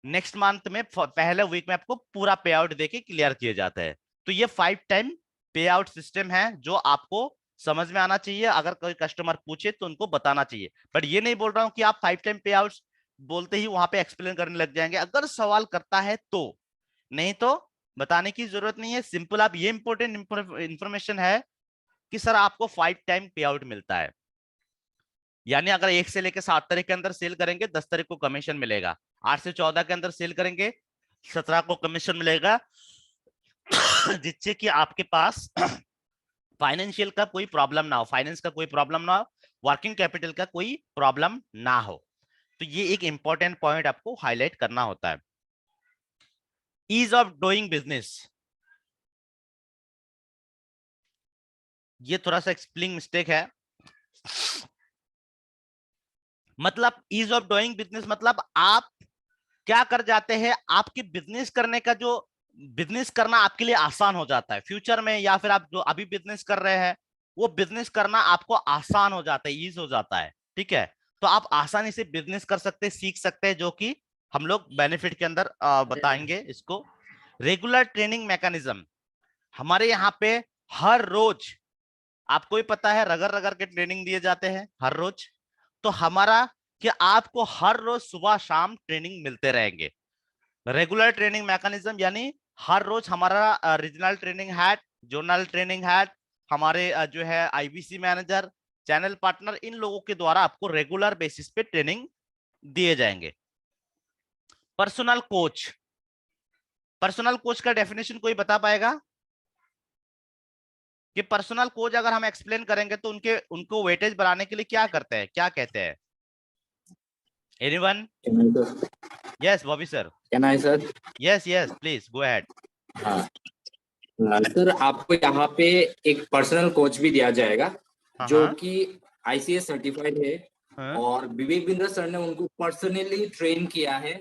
नेक्स्ट मंथ में पहले वीक में आपको पूरा पे आउट देके क्लियर किए जाते हैं। तो ये 5 टाइम पे आउट सिस्टम है जो आपको समझ में आना चाहिए। अगर कोई कस्टमर पूछे तो उनको बताना चाहिए, बट ये नहीं बोल रहा हूं कि आप 5 टाइम पे आउट बोलते ही वहां पे एक्सप्लेन करने लग जाएंगे। अगर सवाल करता है तो, नहीं तो बताने की जरूरत नहीं है। सिंपल आप ये इंपॉर्टेंट इंफॉर्मेशन है कि सर आपको 5 टाइम पे आउट मिलता है, यानी अगर 1 से लेकर 7 तारीख के अंदर सेल करेंगे 10 तारीख को कमीशन मिलेगा, 8 से 14 के अंदर सेल करेंगे 17 को कमीशन मिलेगा, जिससे कि आपके पास फाइनेंशियल का कोई प्रॉब्लम ना हो, फाइनेंस का कोई प्रॉब्लम ना हो, वर्किंग कैपिटल का कोई प्रॉब्लम ना हो। तो ये एक इंपॉर्टेंट पॉइंट आपको हाईलाइट करना होता है। ईज ऑफ डूइंग बिजनेस, ये थोड़ा सा स्पेलिंग मिस्टेक है। मतलब ईज ऑफ डूइंग बिजनेस मतलब आप क्या कर जाते हैं, आपके बिजनेस करने का जो बिजनेस करना आपके लिए आसान हो जाता है फ्यूचर में, या फिर आप जो अभी बिजनेस कर रहे हैं वो बिजनेस करना आपको आसान हो जाता है, ईज हो जाता है। ठीक है, तो आप आसानी से बिजनेस कर सकते हैं, सीख सकते हैं, जो कि हम लोग बेनिफिट के अंदर बताएंगे इसको। रेगुलर ट्रेनिंग मैकेनिज्म, हमारे यहाँ पे हर रोज, आपको ही पता है, रगड़ रगड़ के ट्रेनिंग दिए जाते हैं हर रोज। तो हमारा कि आपको हर रोज सुबह शाम ट्रेनिंग मिलते रहेंगे। रेगुलर ट्रेनिंग मैकेनिज्म यानी हर रोज हमारा regional training head, zonal training head, हमारे जो है आईबीसी मैनेजर, चैनल पार्टनर, इन लोगों के द्वारा आपको रेगुलर बेसिस पे ट्रेनिंग दिए जाएंगे। पर्सनल कोच, पर्सनल कोच का डेफिनेशन कोई बता पाएगा कि पर्सनल कोच अगर हम एक्सप्लेन करेंगे तो उनको वेटेज बढ़ाने के लिए क्या करते हैं, क्या कहते हैं? Anyone? Yes Bobby sir. Can I sir? Yes yes please go ahead. हाँ सर, आपको यहाँ पे एक पर्सनल कोच भी दिया जाएगा हाँ जो हाँ कि आईसीएस सर्टिफाइड है, हाँ। और विवेक बिंद्रा सर ने उनको पर्सनली ट्रेन किया है,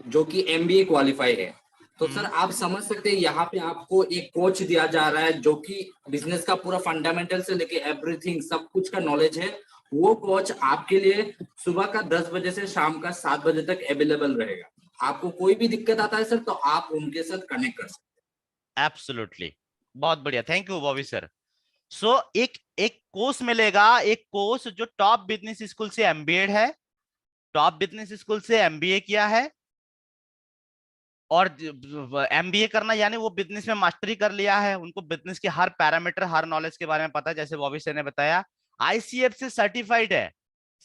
जो कि एमबीए क्वालिफाई है। तो सर आप समझ सकते हैं यहाँ पे आपको एक कोच दिया जा रहा है जो कि बिजनेस का पूरा फंडामेंटल से लेके एवरीथिंग सब कुछ का नॉलेज है। वो कोच आपके लिए सुबह का 10 बजे से शाम का 7 बजे तक अवेलेबल रहेगा। आपको कोई भी दिक्कत आता है सर तो आप उनके साथ कनेक्ट कर सकते एब्सोल्युटली, बहुत बढ़िया, थैंक यू बॉबी सर। सो एक एक कोर्स मिलेगा, एक कोर्स जो टॉप बिजनेस स्कूल से एमबीए है, टॉप बिजनेस स्कूल से एमबीए किया है, और एमबीए करना यानी वो बिजनेस में मास्टरी कर लिया है, उनको बिजनेस के हर पैरामीटर हर नॉलेज के बारे में पता है, जैसे बॉबी सर ने बताया। आईसीएफ से सर्टिफाइड है।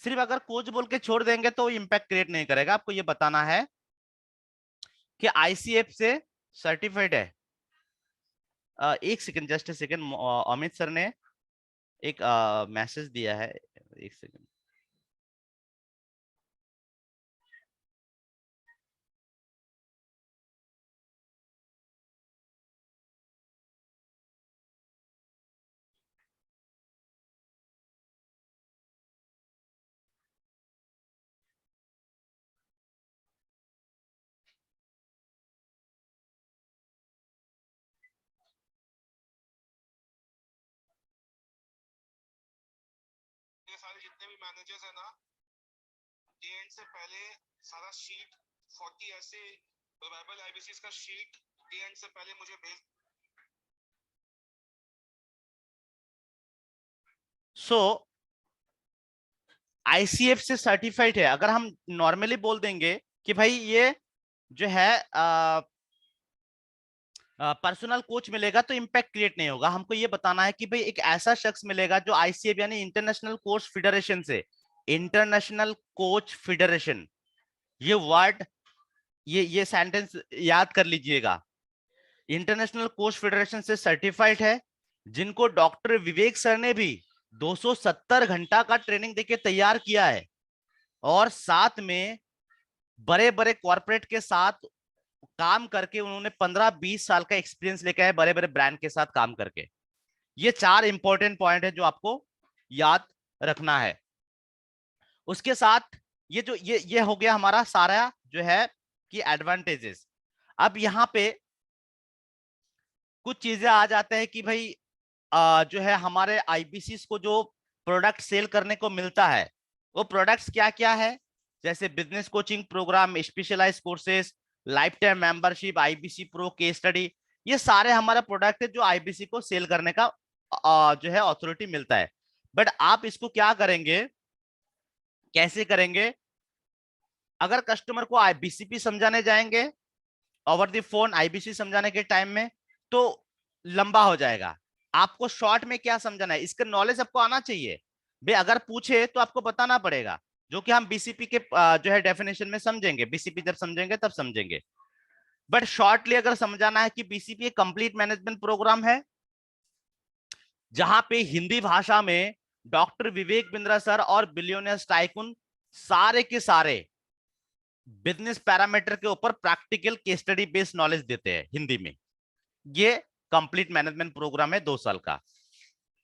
सिर्फ अगर कोच बोल के छोड़ देंगे तो इम्पैक्ट क्रिएट नहीं करेगा, आपको ये बताना है कि आईसीएफ से सर्टिफाइड है। एक second, just a second, Amit sir ने एक मैसेज दिया है, एक सेकंड। सारे जितने भी मैनेजर्स है ना, डे एंड से पहले सारा शीट 40 ऐसे प्रोबेबल आईबीसीज का शीट डे एंड से पहले मुझे भेज। सो आईसीएफ से सर्टिफाइड है। अगर हम नॉर्मली बोल देंगे कि भाई ये जो है पर्सनल कोच मिलेगा तो इम्पैक्ट क्रिएट नहीं होगा। हमको ये बताना है कि भाई एक ऐसा शख्स मिलेगा जो आईसीएफ यानी इंटरनेशनल कोच फेडरेशन से, इंटरनेशनल कोच फेडरेशन, ये वर्ड, ये सेंटेंस याद कर लीजिएगा। इंटरनेशनल कोच फेडरेशन से सर्टिफाइड है, जिनको डॉक्टर विवेक सर ने भी 270 घंटा का ट्रेनिंग देके तैयार किया है, और साथ में बड़े बड़े कॉर्पोरेट के साथ काम करके उन्होंने 15-20 साल का एक्सपीरियंस लेके आए, बड़े बड़े ब्रांड के साथ काम करके। ये 4 इंपॉर्टेंट पॉइंट है जो आपको याद रखना है। उसके साथ ये जो ये हो गया हमारा सारा जो है कि एडवांटेजेस। अब यहाँ पे कुछ चीजें आ जाते हैं कि भाई जो है हमारे आईबीसीस को जो प्रोडक्ट सेल करने को मिलता है वो प्रोडक्ट्स क्या क्या है, जैसे business coaching program, specialized courses, lifetime membership, IBC pro, case study, ये सारे हमारा प्रोडक्ट है जो आईबीसी को सेल करने का जो है अथॉरिटी मिलता है। बट आप इसको क्या करेंगे, कैसे करेंगे? अगर कस्टमर को आईबीसीपी समझाने जाएंगे ओवर द फोन, आईबीसी समझाने के टाइम में, तो लंबा हो जाएगा। आपको शॉर्ट में क्या समझाना है, इसका नॉलेज आपको आना चाहिए। भाई अगर पूछे तो आपको बताना पड़ेगा, जो कि हम बीसीपी के जो है डेफिनेशन में समझेंगे, बीसीपी जब समझेंगे तब समझेंगे। बट शॉर्टली अगर समझाना है कि बीसीपी एक कंप्लीट मैनेजमेंट प्रोग्राम है, जहां पे हिंदी भाषा में डॉक्टर विवेक बिंद्रा सर और बिलियनियर्स टाइकून सारे के सारे बिजनेस पैरामीटर के ऊपर practical case study based knowledge देते हैं हिंदी में। ये कंप्लीट मैनेजमेंट प्रोग्राम है 2 साल का।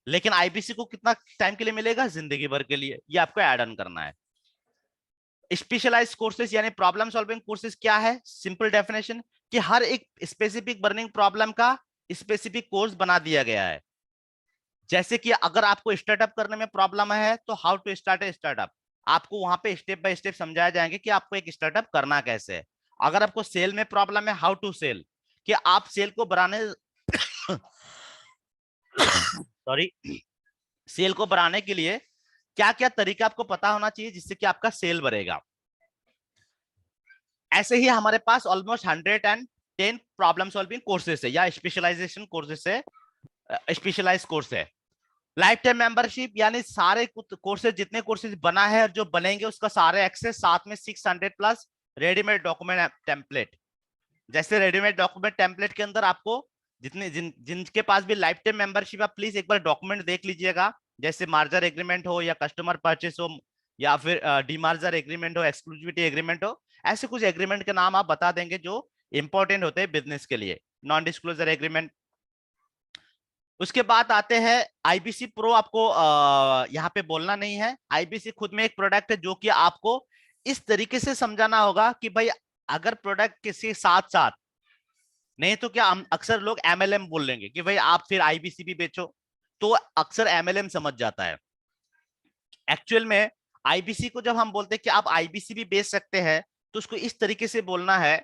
लेकिन आईबीसी को कितना टाइम के लिए मिलेगा? जिंदगी भर के लिए। ये आपको ऐड ऑन करना है। स्पेशलाइज्ड कोर्सेज यानी प्रॉब्लम सॉल्विंग कोर्सेज क्या है? सिंपल डेफिनेशन कि हर एक स्पेसिफिक बर्निंग प्रॉब्लम का स्पेसिफिक कोर्स बना दिया गया है। जैसे कि अगर आपको स्टार्टअप करने में प्रॉब्लम है तो how to start a startup, आपको वहां पे स्टेप बाय स्टेप समझाया जाएंगे कि आपको एक स्टार्टअप करना कैसे है। अगर आपको सेल में प्रॉब्लम है, हाउ टू सेल, कि आप सेल को बढ़ाने सॉरी सेल को बढ़ाने के लिए क्या क्या तरीका आपको पता होना चाहिए जिससे कि आपका सेल बढ़ेगा। ऐसे ही हमारे पास ऑलमोस्ट 110 प्रॉब्लम सॉल्विंग कोर्सेस है या स्पेशलाइजेशन कोर्सेस है, स्पेशलाइज्ड कोर्स है। लाइफ टाइम मेंबरशिप यानी सारे कोर्सेज, जितने कोर्सेज बना है और जो बनेंगे उसका सारे एक्सेस, साथ में 600 प्लस रेडीमेड डॉक्यूमेंट टेम्पलेट। जैसे रेडीमेड डॉक्यूमेंट टेम्पलेट के अंदर आपको जितने जिनके पास भी लाइफ टाइम मेंबरशिप, आप प्लीज एक बार डॉक्यूमेंट देख लीजिएगा, जैसे मार्जर एग्रीमेंट हो या कस्टमर परचेस हो या फिर डीमार्जर एग्रीमेंट हो, एक्सक्लूसिविटी एग्रीमेंट हो, ऐसे कुछ एग्रीमेंट के नाम आप बता देंगे जो इंपॉर्टेंट होते हैं बिजनेस के लिए। Non disclosure agreement. उसके बाद आते हैं आईबीसी प्रो। आपको यहाँ पे बोलना नहीं है, आईबीसी खुद में एक प्रोडक्ट है जो कि आपको इस तरीके से समझाना होगा कि भाई अगर प्रोडक्ट किसी साथ साथ, नहीं तो क्या हम अक्सर लोग एमएलएम बोल लेंगे कि भाई आप फिर आईबीसी भी बेचो, तो अक्सर एमएलएम समझ जाता है। एक्चुअल में आईबीसी को जब हम बोलते हैं कि आप आईबीसी भी बेच सकते हैं, तो उसको इस तरीके से बोलना है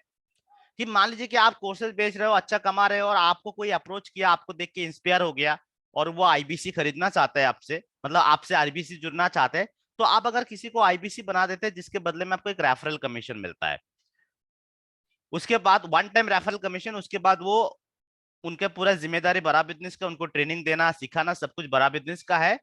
कि मान लीजिए कि आप कोर्सेज बेच रहे हो, अच्छा कमा रहे हो, और आपको कोई अप्रोच किया, आपको देख के इंस्पायर हो गया और वो आईबीसी खरीदना चाहता है आपसे, मतलब आपसे आईबीसी जुड़ना चाहते हैं, तो आप अगर किसी को आईबीसी बना देते हैं जिसके बदले में आपको एक रेफरल कमीशन मिलता है, उसके बाद 1 टाइम रेफरल कमीशन, उसके बाद वो उनके पूरा जिम्मेदारी बड़ा बिजनेस का, उनको ट्रेनिंग देना सिखाना सब कुछ बड़ा बिजनेस का है।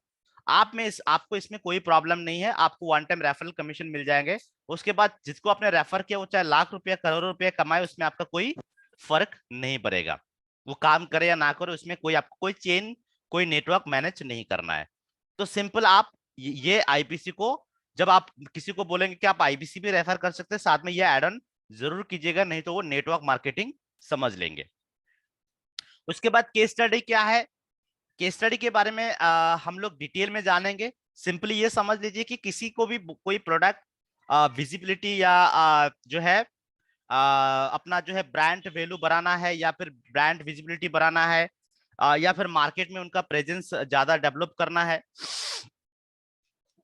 आपको इसमें कोई प्रॉब्लम नहीं है, आपको 1 टाइम रेफरल कमीशन मिल जाएंगे। उसके बाद जिसको आपने रेफर किया वो चाहे लाख रुपया करोड़ रुपया कमाए, उसमें आपका कोई फर्क नहीं पड़ेगा, वो काम करे या ना करे, उसमें कोई आपको कोई चेन, कोई नेटवर्क मैनेज नहीं करना है। तो सिंपल आप ये आईबीसी को जब आप किसी को बोलेंगे कि आप आईबीसी भी रेफर कर सकते हैं, साथ में ये एड ऑन जरूर कीजिएगा, नहीं तो वो नेटवर्क मार्केटिंग समझ लेंगे। उसके बाद केस स्टडी क्या है? केस स्टडी के बारे में हम लोग डिटेल में जानेंगे। सिंपली ये समझ लीजिए कि किसी को भी कोई प्रोडक्ट विजिबिलिटी या जो है अपना जो है ब्रांड वैल्यू बढ़ाना है या फिर ब्रांड विजिबिलिटी बढ़ाना है, या फिर मार्केट में उनका प्रेजेंस ज्यादा डेवलप करना है,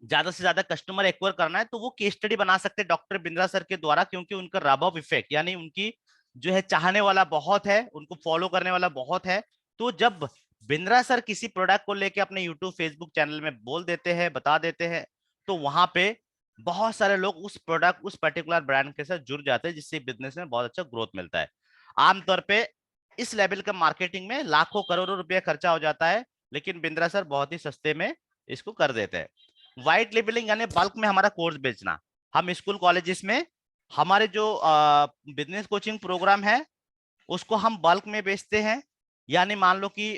ज्यादा से ज्यादा कस्टमर एक्वायर करना है तो वो केस स्टडी बना सकते हैं डॉक्टर बिंद्रा सर के द्वारा, क्योंकि उनका रब ऑफ इफेक्ट यानी उनकी जो है चाहने वाला बहुत है, उनको फॉलो करने वाला बहुत है। तो जब बिंद्रा सर किसी प्रोडक्ट को लेके अपने यूट्यूब फेसबुक चैनल में बोल देते हैं, बता देते हैं, तो वहां पे बहुत सारे लोग उस प्रोडक्ट उस पर्टिकुलर ब्रांड के साथ जुड़ जाते हैं, जिससे बिजनेस में बहुत अच्छा ग्रोथ मिलता है। आमतौर पे इस लेवल का मार्केटिंग में लाखों करोड़ों रुपया खर्चा हो जाता है, लेकिन बिंद्रा सर बहुत ही सस्ते में इसको कर देते हैं। व्हाइट लेबलिंग यानी बल्क में हमारा कोर्स बेचना। हम स्कूल कॉलेजेस में हमारे जो बिजनेस कोचिंग प्रोग्राम है उसको हम बल्क में बेचते हैं। यानी मान लो कि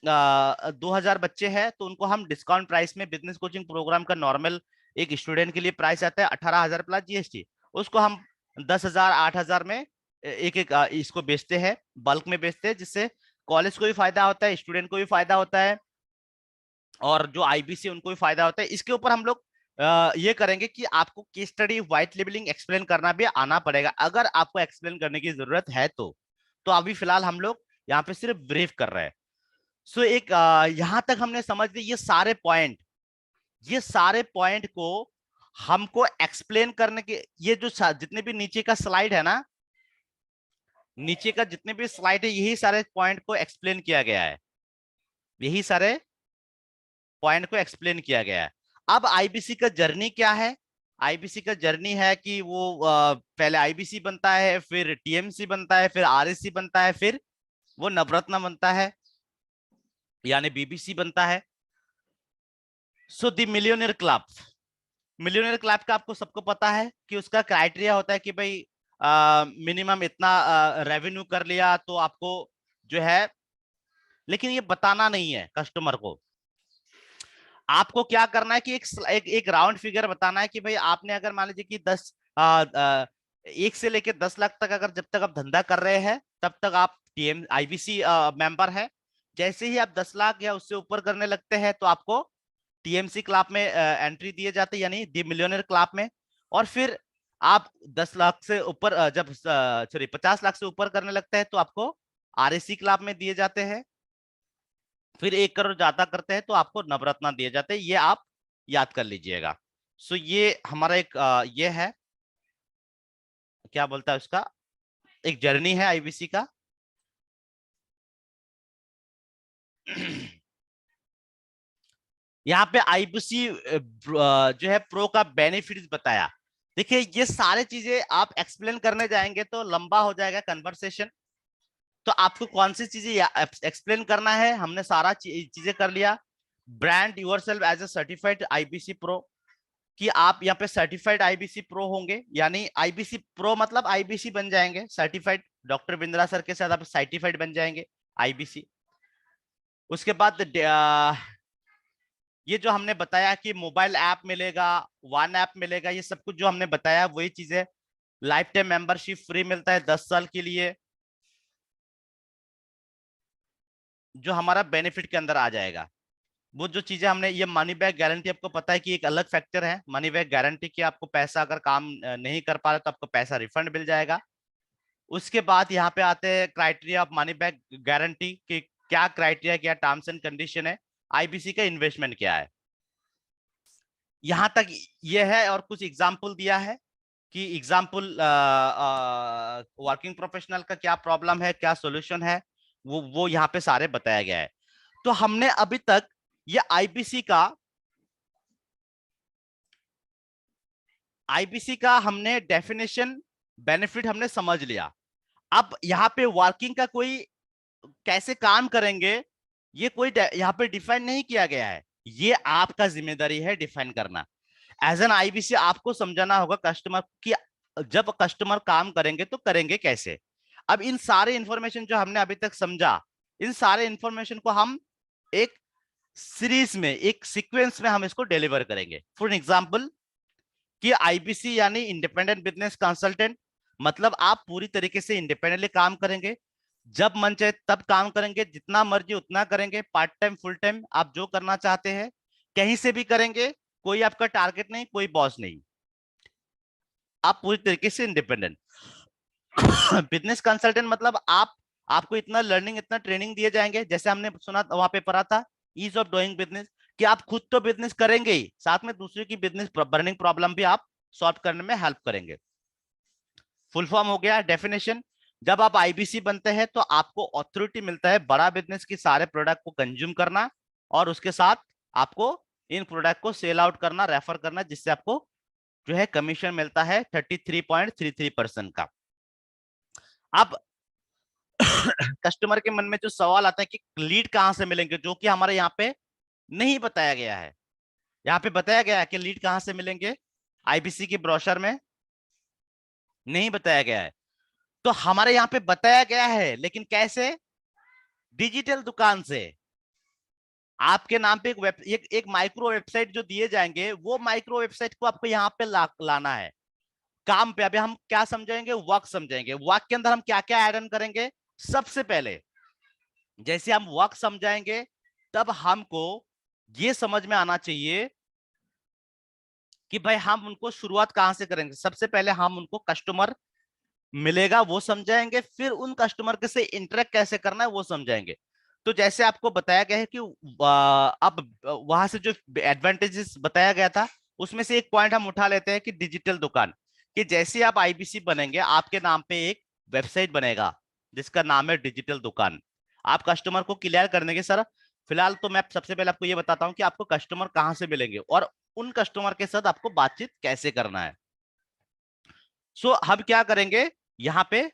2000 बच्चे हैं तो उनको हम डिस्काउंट प्राइस में, बिजनेस कोचिंग प्रोग्राम का नॉर्मल एक स्टूडेंट के लिए प्राइस आता है 18,000 प्लस जीएसटी, उसको हम 10,000 8,000 में एक एक इसको बेचते हैं, बल्क में बेचते हैं, जिससे कॉलेज को भी फायदा होता है, स्टूडेंट को भी फायदा होता है, और जो आईबीसी उनको भी फायदा होता है। इसके ऊपर हम लोग ये करेंगे कि आपको case study white labelling explain करना भी आना पड़ेगा, अगर आपको एक्सप्लेन करने की जरूरत है तो अभी फिलहाल हम लोग यहाँ पे सिर्फ ब्रीफ कर रहे हैं। सो एक यहां तक हमने समझ लिया ये सारे पॉइंट को हमको एक्सप्लेन करने के, ये जो जितने भी नीचे का स्लाइड है ना, नीचे का जितने भी स्लाइड है यही सारे पॉइंट को एक्सप्लेन किया गया है, यही सारे पॉइंट को एक्सप्लेन किया गया है। अब आईबीसी का जर्नी क्या है? आईबीसी का जर्नी है कि वो पहले आईबीसी बनता है, फिर टीएमसी बनता है, फिर आरएससी बनता है, फिर वो नवरत्न बनता है यानी बीबीसी बनता है। सो द मिलियनेयर क्लब का आपको सबको पता है कि उसका क्राइटेरिया होता है कि भाई मिनिमम इतना रेवेन्यू कर लिया तो आपको जो है, लेकिन ये बताना नहीं है कस्टमर को। आपको क्या करना है कि एक राउंड फिगर बताना है कि भाई आपने अगर मान लीजिए कि 1 से लेके 10 लाख तक अगर जब तक आप धंधा कर रहे हैं तब तक आप आईबीसी मेंबर है। जैसे ही आप 10 लाख या उससे ऊपर करने लगते हैं तो आपको टीएमसी क्लब में एंट्री दिए जाते हैं, यानी दी मिलियनर क्लब में। और फिर आप 10 लाख से ऊपर जब 50 लाख से ऊपर करने लगते हैं तो आपको आरएससी क्लब में दिए जाते हैं। फिर 1 करोड़ ज्यादा करते हैं तो आपको नवरत्ना दिए जाते हैं, ये आप याद कर लीजिएगा। सो ये हमारा एक ये है, क्या बोलता है उसका, एक जर्नी है आईबीसी का। यहाँ पे आईबीसी जो है प्रो का बेनिफिट्स बताया। देखिए ये सारे चीजें आप एक्सप्लेन करने जाएंगे तो लंबा हो जाएगा कन्वर्सेशन, तो आपको कौन सी चीजें एक्सप्लेन करना है, हमने सारा चीजें कर लिया। Brand yourself as a certified IBC pro, कि आप यहाँ पे सर्टिफाइड आईबीसी प्रो होंगे, यानी आईबीसी प्रो मतलब आईबीसी बन जाएंगे, सर्टिफाइड डॉक्टर बिंद्रा सर के साथ आप सर्टिफाइड बन जाएंगे आईबीसी। उसके बाद ये जो हमने बताया कि मोबाइल ऐप मिलेगा, वन ऐप मिलेगा, ये सब कुछ जो हमने बताया वही चीजें। लाइफ टाइम मेंबरशिप फ्री मिलता है 10 साल के लिए, जो हमारा बेनिफिट के अंदर आ जाएगा। वो जो चीजें हमने, ये मनी बैक गारंटी, आपको पता है कि एक अलग फैक्टर है मनी बैक गारंटी की, आपको पैसा अगर काम नहीं कर पा रहे तो आपको पैसा रिफंड मिल जाएगा। उसके बाद यहाँ पे आते हैं criteria of money back guarantee कि क्या क्राइटेरिया, क्या टर्म्स एंड कंडीशन है, आईबीसी का इन्वेस्टमेंट क्या है। यहां तक ये है, और कुछ एग्जाम्पल दिया है कि एग्जाम्पल वर्किंग प्रोफेशनल का क्या प्रॉब्लम है, क्या सॉल्यूशन है, वो यहाँ पे सारे बताया गया है। तो हमने अभी तक ये आईबीसी का हमने डेफिनेशन, बेनिफिट हमने समझ लिया। अब यहाँ पे वर्किंग का कोई कैसे काम करेंगे ये कोई यहाँ पे डिफाइन नहीं किया गया है, ये आपका जिम्मेदारी है डिफाइन करना। एज एन आईबीसी आपको समझाना होगा कस्टमर की, जब कस्टमर काम करेंगे तो करेंगे कैसे। अब इन सारे इंफॉर्मेशन जो हमने अभी तक समझा, इन सारे इंफॉर्मेशन को हम एक सीरीज में, एक सीक्वेंस में हम इसको डिलीवर करेंगे। फॉर एग्जांपल कि आईबीसी यानी इंडिपेंडेंट बिजनेस कंसल्टेंट, मतलब आप पूरी तरीके से इंडिपेंडेंटली काम करेंगे, जब मन चाहे तब काम करेंगे, जितना मर्जी उतना करेंगे, पार्ट टाइम फुल टाइम आप जो करना चाहते हैं कहीं से भी करेंगे, कोई आपका टारगेट नहीं, कोई बॉस नहीं, आप पूरी तरीके से इंडिपेंडेंट। बिजनेस कंसल्टेंट मतलब आपको इतना लर्निंग, इतना ट्रेनिंग दिए जाएंगे, जैसे हमने सुना वहां पे पढ़ा था ईज ऑफ डूइंग बिजनेस, कि आप खुद तो बिजनेस करेंगे ही, साथ में दूसरे की बिजनेस बर्निंग प्रॉब्लम भी आप सॉल्व करने में हेल्प करेंगे। फुल फॉर्म हो गया डेफिनेशन। जब आप आईबीसी बनते हैं तो आपको ऑथोरिटी मिलता है बड़ा बिजनेस की सारे प्रोडक्ट को कंज्यूम करना, और उसके साथ आपको इन प्रोडक्ट को सेल आउट करना, रेफर करना, जिससे आपको जो है कमीशन मिलता है 33.33% का। अब कस्टमर के मन में जो सवाल आता है कि लीड कहां से मिलेंगे, जो कि हमारे यहाँ पे नहीं बताया गया है। यहाँ पे बताया गया है कि लीड कहां से मिलेंगे, आईबीसी की ब्रोशर में नहीं बताया गया है। तो हमारे यहाँ पे बताया गया है, लेकिन कैसे? डिजिटल दुकान से। आपके नाम पे एक माइक्रो वेबसाइट जो दिए जाएंगे, वो माइक्रो वेबसाइट को आपको यहाँ पे लाना है काम पे। अभी हम क्या समझेंगे, वर्क समझेंगे। वर्क के अंदर हम क्या क्या ऐड ऑन करेंगे? सबसे पहले जैसे हम वर्क समझाएंगे, तब हमको ये समझ में आना चाहिए कि भाई हम उनको शुरुआत कहां से करेंगे। सबसे पहले हम उनको कस्टमर मिलेगा वो समझाएंगे, फिर उन कस्टमर के से इंटरेक्ट कैसे करना है वो समझाएंगे। तो जैसे आपको बताया गया है कि अब वहां से जो एडवांटेजेस बताया गया था, उसमें से एक पॉइंट हम उठा लेते हैं कि डिजिटल दुकान, कि जैसे आप आईबीसी बनेंगे, आपके नाम पे एक वेबसाइट बनेगा जिसका नाम है डिजिटल दुकान। आप कस्टमर को क्लियर करने के सर, फिलहाल तो मैं सबसे पहले आपको ये बताता हूँ कि आपको कस्टमर कहाँ से मिलेंगे और उन कस्टमर के साथ आपको बातचीत कैसे करना है। सो हम क्या करेंगे, यहाँ पे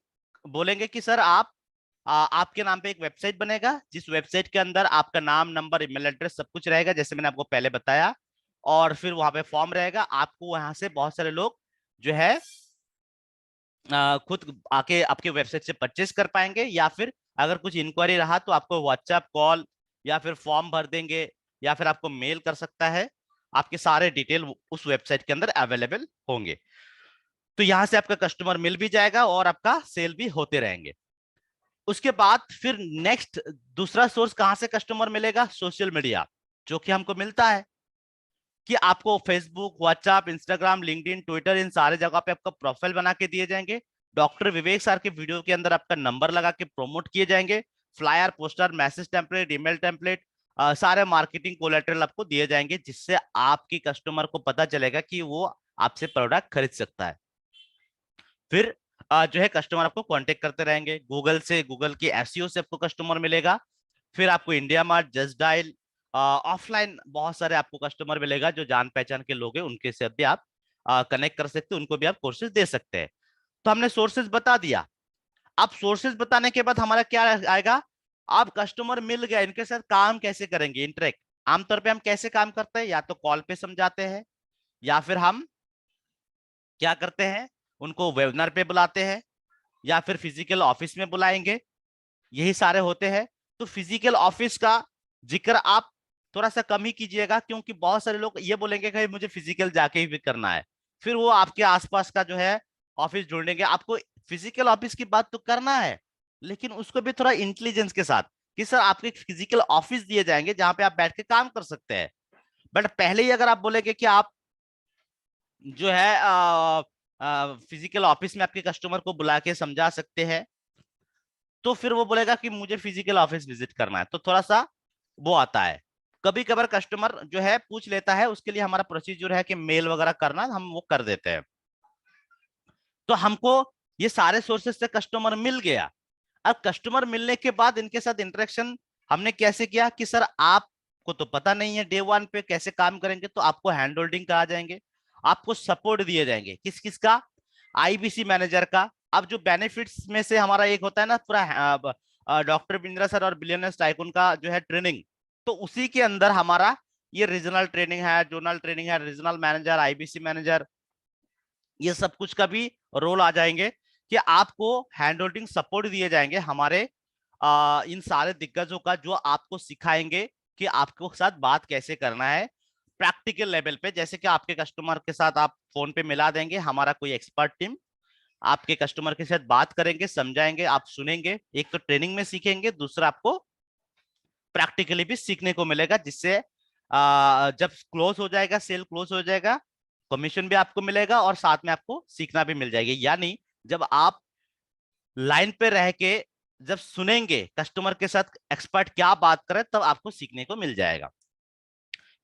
बोलेंगे कि सर आपके नाम पे एक वेबसाइट बनेगा, जिस वेबसाइट के अंदर आपका नाम, नंबर, ईमेल एड्रेस सब कुछ रहेगा, जैसे मैंने आपको पहले बताया। और फिर वहां पे फॉर्म रहेगा, आपको वहां से बहुत सारे लोग जो है खुद आके आपके वेबसाइट से परचेस कर पाएंगे, या फिर अगर कुछ इंक्वायरी रहा तो आपको व्हाट्सएप कॉल या फिर फॉर्म भर देंगे, या फिर आपको मेल कर सकता है। आपके सारे डिटेल उस वेबसाइट के अंदर अवेलेबल होंगे। तो यहां से आपका कस्टमर मिल भी जाएगा और आपका सेल भी होते रहेंगे। उसके बाद फिर नेक्स्ट दूसरा सोर्स कहां से कस्टमर मिलेगा? सोशल मीडिया, जो कि हमको मिलता है कि आपको Facebook, WhatsApp, Instagram, LinkedIn, Twitter, इन सारे जगह पे आपका प्रोफाइल बना के दिए जाएंगे। डॉक्टर विवेक सर के वीडियो के अंदर आपका नंबर लगा के प्रमोट किए जाएंगे। Flyer, poster, message template, email template, सारे मार्केटिंग कोलेटरल आपको दिए जाएंगे, जिससे आपकी कस्टमर को पता चलेगा कि वो आपसे प्रोडक्ट खरीद सकता है। फिर जो है कस्टमर आपको कांटेक्ट करते रहेंगे। गूगल से, गूगल की एसईओ से आपको कस्टमर मिलेगा। फिर आपको India mart, just dial, offline बहुत सारे आपको कस्टमर मिलेगा जो जान पहचान के लोग हैं, उनके साथ भी आप कनेक्ट कर सकते हैं, उनको भी आप कोर्सेज दे सकते हैं। तो हमने सोर्सेज बता दिया। अब सोर्सेज बताने के बाद हमारा क्या आएगा? आप कस्टमर मिल गया, इनके साथ काम कैसे करेंगे, इंटरेक्ट। आमतौर पे हम कैसे काम करते हैं? या तो कॉल पे समझाते हैं, या फिर हम क्या करते हैं, उनको वेबिनार पे बुलाते हैं, या फिर फिजिकल ऑफिस में बुलाएंगे। यही सारे होते हैं। तो फिजिकल ऑफिस का जिक्र आप थोड़ा सा कम ही कीजिएगा, क्योंकि बहुत सारे लोग ये बोलेंगे कि मुझे फिजिकल जाके ही करना है, फिर वो आपके आसपास का जो है ऑफिस ढूंढेंगे। आपको फिजिकल ऑफिस की बात तो करना है, लेकिन उसको भी थोड़ा इंटेलिजेंस के साथ, कि सर आपको एक फिजिकल ऑफिस दिए जाएंगे जहां पे आप बैठ के काम कर सकते हैं। बट पहले ही अगर आप बोलेंगे कि आप जो है फिजिकल ऑफिस में आपके कस्टमर को बुला के समझा सकते हैं, तो फिर वो बोलेगा कि मुझे फिजिकल ऑफिस विजिट करना है, तो थोड़ा सा वो आता है। कभी कभार कस्टमर जो है पूछ लेता है, उसके लिए हमारा प्रोसीजर है कि मेल वगैरह करना, हम वो कर देते हैं। तो हमको ये सारे सोर्सेस से कस्टमर मिल गया। अब कस्टमर मिलने के बाद इनके साथ इंटरेक्शन हमने कैसे किया कि सर आपको तो पता नहीं है डे वन पे कैसे काम करेंगे, तो आपको हैंड होल्डिंग करा जाएंगे, आपको सपोर्ट दिए जाएंगे। किस किस का? आईबीसी मैनेजर का। अब जो बेनिफिट्स में से हमारा एक होता है ना पूरा डॉक्टर बिंद्रा सर और बिलियनर्स टाइकून का जो है ट्रेनिंग, तो उसी के अंदर हमारा ये रीजनल ट्रेनिंग है, जोनल ट्रेनिंग है, रीजनल मैनेजर, आईबीसी मैनेजर, ये सब कुछ का भी रोल आ जाएंगे कि आपको हैंड होल्डिंग सपोर्ट दिए जाएंगे हमारे इन सारे दिग्गजों का, जो आपको सिखाएंगे कि आपको साथ बात कैसे करना है प्रैक्टिकल लेवल पे। जैसे कि आपके कस्टमर के साथ आप फोन पे मिला देंगे, हमारा कोई एक्सपर्ट टीम आपके कस्टमर के साथ बात करेंगे, समझाएंगे, आप सुनेंगे। एक तो ट्रेनिंग में सीखेंगे, दूसरा आपको प्रैक्टिकली भी सीखने को मिलेगा, जिससे जब क्लोज हो जाएगा, सेल क्लोज हो जाएगा, कमीशन भी आपको मिलेगा और साथ में आपको सीखना भी मिल जाएगी। यानी जब आप लाइन पे रह के जब सुनेंगे कस्टमर के साथ एक्सपर्ट क्या बात करे, तब आपको सीखने को मिल जाएगा।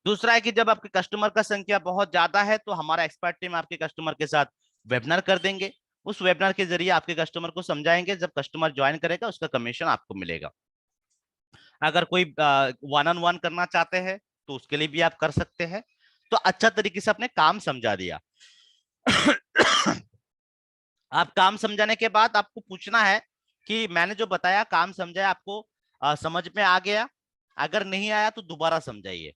दूसरा है कि जब आपके कस्टमर का संख्या बहुत ज्यादा है तो हमारा एक्सपर्ट टीम आपके कस्टमर के साथ वेबिनार कर देंगे। उस वेबिनार के जरिए आपके कस्टमर को समझाएंगे, जब कस्टमर ज्वाइन करेगा उसका कमीशन आपको मिलेगा। अगर कोई वन ऑन वन करना चाहते हैं तो उसके लिए भी आप कर सकते हैं। तो अच्छा तरीके से अपने काम समझा दिया। आप काम समझाने के बाद आपको पूछना है कि मैंने जो बताया काम समझाया, आपको समझ में आ गया? अगर नहीं आया तो दोबारा समझाइए।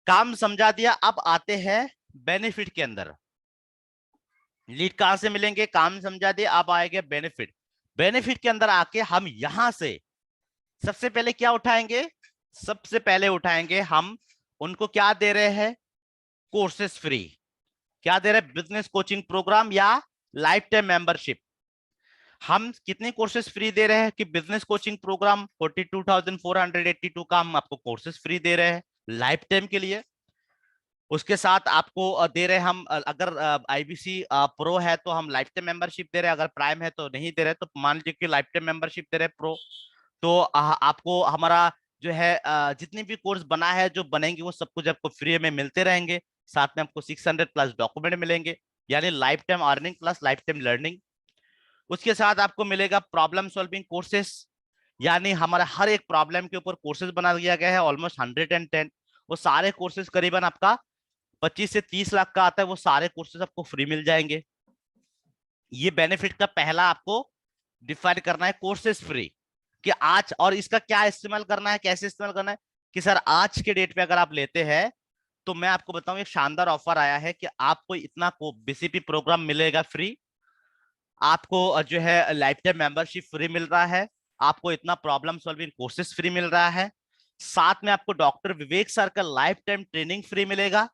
काम समझा दिया, अब आते हैं बेनिफिट के अंदर। लीड कहां से मिलेंगे? काम समझा दिया, अब आएगा बेनिफिट। बेनिफिट के अंदर आके हम यहां से सबसे पहले क्या उठाएंगे? सबसे पहले उठाएंगे हम उनको क्या दे रहे हैं? Courses free. क्या दे रहे हैं? बिजनेस कोचिंग प्रोग्राम या लाइफ टाइम मेंबरशिप। हम कितने कोर्सेस फ्री दे रहे हैं कि बिजनेस कोचिंग प्रोग्राम 42,482 का हम आपको कोर्सेस फ्री दे रहे हैं लाइफ टाइम के लिए। उसके साथ आपको दे रहे हैं हम, अगर आईबीसी प्रो है तो हम लाइफ टाइम मेंबरशिप दे रहे हैं, अगर प्राइम है तो नहीं दे रहे। तो मान लीजिए कि लाइफ टाइम मेंबरशिप दे रहे हैं प्रो, तो आपको हमारा जो है जितने भी कोर्स बना है, जो बनेंगे वो सब कुछ आपको फ्री में मिलते रहेंगे। साथ में आपको 600 प्लस डॉक्यूमेंट मिलेंगे, यानी life time earning plus life time learning. उसके साथ आपको मिलेगा प्रॉब्लम सॉल्विंग कोर्सेस, यानी हमारा हर एक प्रॉब्लम के ऊपर कोर्सेज बना दिया गया है, ऑलमोस्ट 110। वो सारे कोर्सेज करीबन आपका 25 से 30 लाख का आता है, वो सारे कोर्सेज आपको फ्री मिल जाएंगे। ये बेनिफिट का पहला आपको डिफाइन करना है, कोर्सेज फ्री। कि आज, और इसका क्या इस्तेमाल करना है, कैसे इस्तेमाल करना है कि सर आज के डेट पे अगर आप लेते हैं तो मैं आपको बताऊं एक शानदार ऑफर आया है कि आपको इतना बीसीपी प्रोग्राम मिलेगा फ्री, आपको जो है लाइफ टाइम मेंबरशिप फ्री मिल रहा है, आपको इतना प्रॉब्लम सॉल्विंग कोर्सेज फ्री मिल रहा है, साथ में आपको डॉक्टर विवेक सर का लाइफ टाइम ट्रेनिंग फ्री मिलेगा।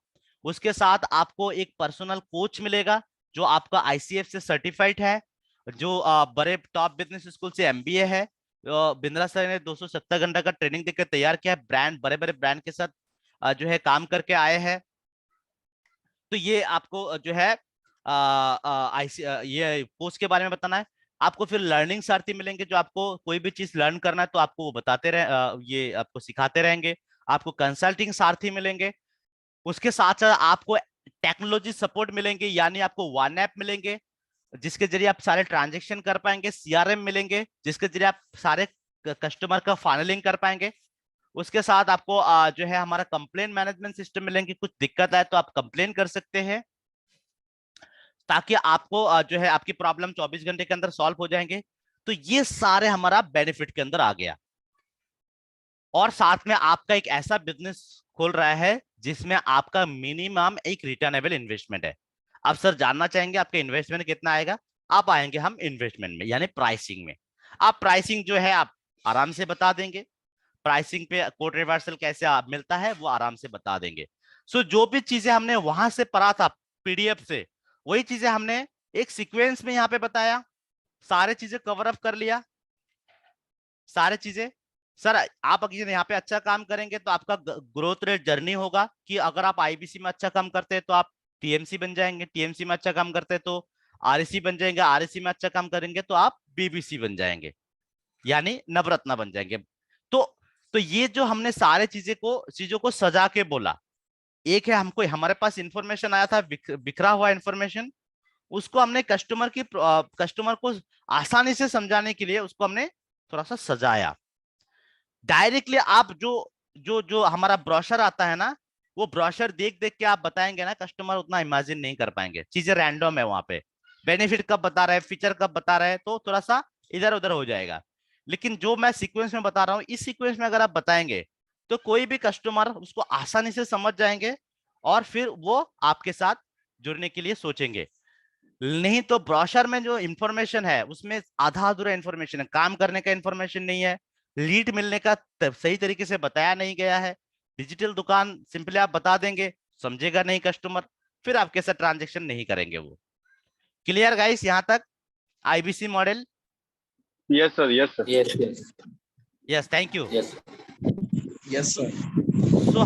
उसके साथ आपको एक पर्सनल कोच मिलेगा जो आपका आईसीएफ से सर्टिफाइड है, जो बड़े टॉप बिजनेस स्कूल से एमबीए है। बिंद्रा सर ने 270 घंटा का ट्रेनिंग देकर तैयार किया है, ब्रांड बड़े बड़े ब्रांड के साथ जो है काम करके आए हैं। तो ये आपको जो है ये कोर्स के बारे में बताना है। आपको फिर लर्निंग सारथी मिलेंगे, जो आपको कोई भी चीज लर्न करना है तो आपको वो बताते रहे, ये आपको सिखाते रहेंगे। आपको कंसल्टिंग सारथी मिलेंगे। उसके साथ साथ आपको टेक्नोलॉजी सपोर्ट मिलेंगे, यानी आपको वन ऐप मिलेंगे जिसके जरिए आप सारे ट्रांजेक्शन कर पाएंगे, सीआरएम मिलेंगे जिसके जरिए आप सारे कस्टमर का फाइनलिंग कर पाएंगे। उसके साथ आपको जो है हमारा कंप्लेन मैनेजमेंट सिस्टम मिलेंगे, कुछ दिक्कत आए तो आप कंप्लेन कर सकते हैं, ताकि आपको जो है आपकी प्रॉब्लम 24 घंटे के अंदर सॉल्व हो जाएंगे। तो ये सारे हमारा बेनिफिट के अंदर आ गया। और साथ में आपका एक ऐसा बिजनेस खोल रहा है जिसमें आपका मिनिमम एक रिटर्नेबल इन्वेस्टमेंट है। अब सर जानना चाहेंगे आपका इन्वेस्टमेंट कितना आएगा? आप आएंगे हम इन्वेस्टमेंट में, यानी प्राइसिंग में। आप प्राइसिंग जो है आप आराम से बता देंगे, प्राइसिंग पे कोड रिवर्सल कैसे मिलता है वो आराम से बता देंगे। सो जो भी चीजें हमने वहां से पढ़ा था पीडीएफ से, वही चीजें हमने एक सीक्वेंस में यहाँ पे बताया, सारे चीजें कवर अप कर लिया, सारे चीजें। सर आप अगर यहाँ पे अच्छा काम करेंगे तो आपका ग्रोथ रेट जर्नी होगा कि अगर आप आईबीसी में अच्छा काम करते हैं तो आप टीएमसी बन जाएंगे, टीएमसी में अच्छा काम करते हैं तो आरएसी बन जाएंगे, आरएसी में अच्छा काम करेंगे तो आप बीबीसी बन जाएंगे, यानी नवरत्ना बन जाएंगे। तो ये जो हमने सारे चीजों को सजा के बोला। एक है हमको, हमारे पास इंफॉर्मेशन आया था बिखरा हुआ इंफॉर्मेशन, उसको हमने कस्टमर को आसानी से समझाने के लिए उसको हमने थोड़ा सा सजाया। डायरेक्टली आप जो जो जो हमारा ब्रोशर आता है ना, वो ब्रोशर देख देख के आप बताएंगे ना, कस्टमर उतना इमेजिन नहीं कर पाएंगे, चीजें रैंडम है वहां पे, बेनिफिट कब बता रहा है, फीचर कब बता रहा है, तो थोड़ा सा इधर उधर हो जाएगा। लेकिन जो मैं सीक्वेंस में बता रहा हूँ, इस सीक्वेंस में अगर आप बताएंगे तो कोई भी कस्टमर उसको आसानी से समझ जाएंगे और फिर वो आपके साथ जुड़ने के लिए सोचेंगे। नहीं तो ब्रोशर में जो इंफॉर्मेशन है उसमें आधा अधूरा इंफॉर्मेशन है, काम करने का इंफॉर्मेशन नहीं है, लीड मिलने का सही तरीके से बताया नहीं गया है। डिजिटल दुकान सिंपली आप बता देंगे, समझेगा नहीं कस्टमर, फिर आपके साथ ट्रांजेक्शन नहीं करेंगे वो। क्लियर गाइस यहाँ तक IBC model? Yes sir, yes sir, yes yes yes, thank you. Yes yes sir. So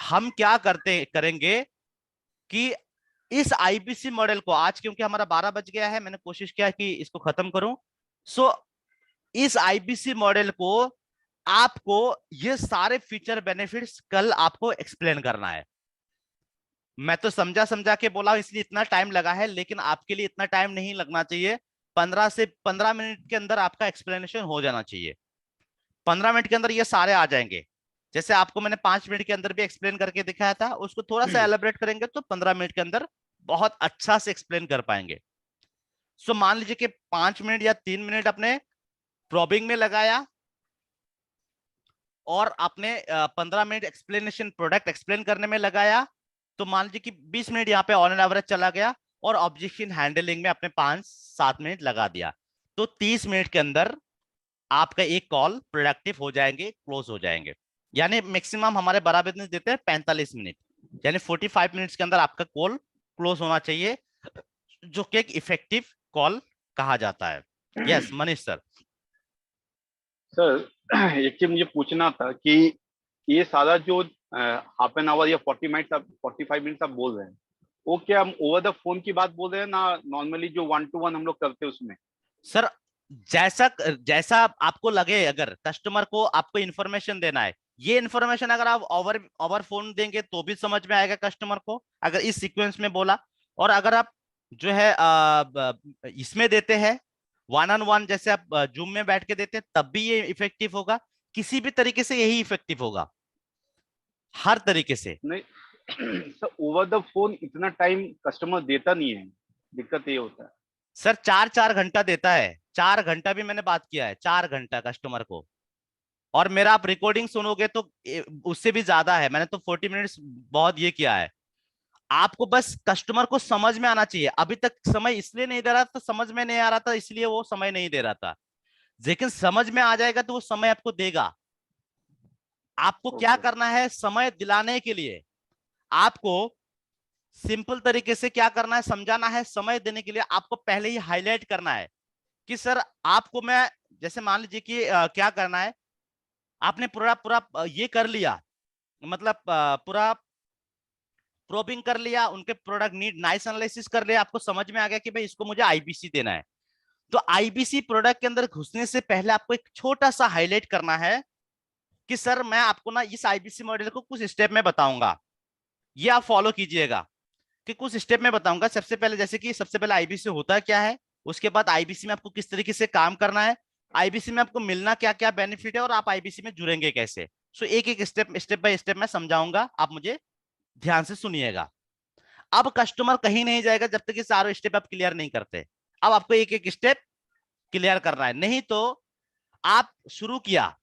हम क्या करेंगे कि इस आईबीसी मॉडल को आज, क्योंकि हमारा 12 बज गया है, मैंने कोशिश किया कि इसको खत्म करूं। सो इस आईबीसी मॉडल को आपको ये सारे फीचर बेनिफिट्स कल आपको एक्सप्लेन करना है। मैं तो समझा समझा के बोला इसलिए इतना टाइम लगा है, लेकिन आपके लिए इतना टाइम नहीं लगना चाहिए। 15 से 15 मिनट के अंदर आपका एक्सप्लेनेशन हो जाना चाहिए। 15 मिनट के अंदर ये सारे आ जाएंगे। जैसे आपको मैंने 5 मिनट के अंदर भी एक्सप्लेन करके दिखाया था, उसको थोड़ा सा एलाबरेट करेंगे तो 15 मिनट के अंदर बहुत अच्छा से एक्सप्लेन कर पाएंगे। सो मान लीजिए कि 5 मिनट या 3 मिनट अपने प्रोबिंग में लगाया और आपने 15 मिनट एक्सप्लेनेशन प्रोडक्ट एक्सप्लेन करने में लगाया, तो मान लीजिए कि 20 मिनट यहाँ पे ऑन एन एवरेज चला गया और ऑब्जेक्शन हैंडलिंग में आपने 5-7 मिनट लगा दिया, तो 30 मिनट के अंदर आपका एक कॉल प्रोडक्टिव हो जाएंगे, क्लोज हो जाएंगे। यानी मैक्सिमम हमारे बराबर बिजनेस देते हैं 45 मिनट, यानी 45 मिनट्स के अंदर आपका कॉल क्लोज होना चाहिए, जो कि एक इफेक्टिव कॉल कहा जाता है। Yes Manish sir. सर एक चीज मुझे पूछना था कि ये सारा जो हाफ एन आवर या 45 मिनट्स आप बोल रहे हैं, वो क्या हम ओवर द फोन की बात बोल रहे हैं ना, नॉर्मली जो 1-to-1 हम लोग करते हैं उसमें? सर जैसा जैसा आपको लगे, अगर कस्टमर को आपको इंफॉर्मेशन देना है, ये इंफॉर्मेशन अगर आप ओवर फोन देंगे तो भी समझ में आएगा कस्टमर को, अगर इस सीक्वेंस में बोला। और अगर आप जो है इसमें देते हैं 1-on-1, जैसे आप जूम में बैठ के देते हैं, तब भी ये इफेक्टिव होगा। किसी भी तरीके से यही इफेक्टिव होगा, हर तरीके से। नहीं सर, ओवर द फोन इतना टाइम कस्टमर देता नहीं है, दिक्कत ये होता है। सर 4-4 घंटा देता है, 4 घंटा भी मैंने बात किया है, 4 घंटा कस्टमर को। और मेरा आप रिकॉर्डिंग सुनोगे तो उससे भी ज्यादा है, मैंने तो 40 मिनट्स बहुत ये किया है। आपको बस कस्टमर को समझ में आना चाहिए। अभी तक समय इसलिए नहीं दे रहा था, समझ में नहीं आ रहा था, इसलिए वो समय नहीं दे रहा था। लेकिन समझ में आ जाएगा तो वो समय आपको देगा। आपको क्या करना है समय दिलाने के लिए? आपको सिंपल तरीके से क्या करना है, समझाना है। समय देने के लिए आपको पहले ही हाईलाइट करना है कि सर आपको मैं, जैसे मान लीजिए कि क्या करना है, आपने पूरा पूरा ये कर लिया, मतलब पूरा प्रोबिंग कर लिया, उनके प्रोडक्ट नीड नाइस एनालिसिस कर लिया, आपको समझ में आ गया कि भाई इसको मुझे आईबीसी देना है। तो आईबीसी प्रोडक्ट के अंदर घुसने से पहले आपको एक छोटा सा हाईलाइट करना है कि सर मैं आपको ना इस आईबीसी मॉडल को कुछ स्टेप में बताऊंगा, ये आप फॉलो कीजिएगा। कि कुछ स्टेप में बताऊंगा। सबसे पहले जैसे कि सबसे पहले आईबीसी होता क्या है, उसके बाद आईबीसी में आपको किस तरीके से काम करना है, आईबीसी में आपको मिलना क्या क्या बेनिफिट है, और आप आईबीसी में जुड़ेंगे कैसे। सो एक एक स्टेप बाय स्टेप मैं समझाऊंगा, आप मुझे ध्यान से सुनिएगा। अब कस्टमर कहीं नहीं जाएगा जब तक ये सारे स्टेप आप क्लियर नहीं करते। अब आपको एक एक स्टेप क्लियर करना है, नहीं तो आप शुरू किया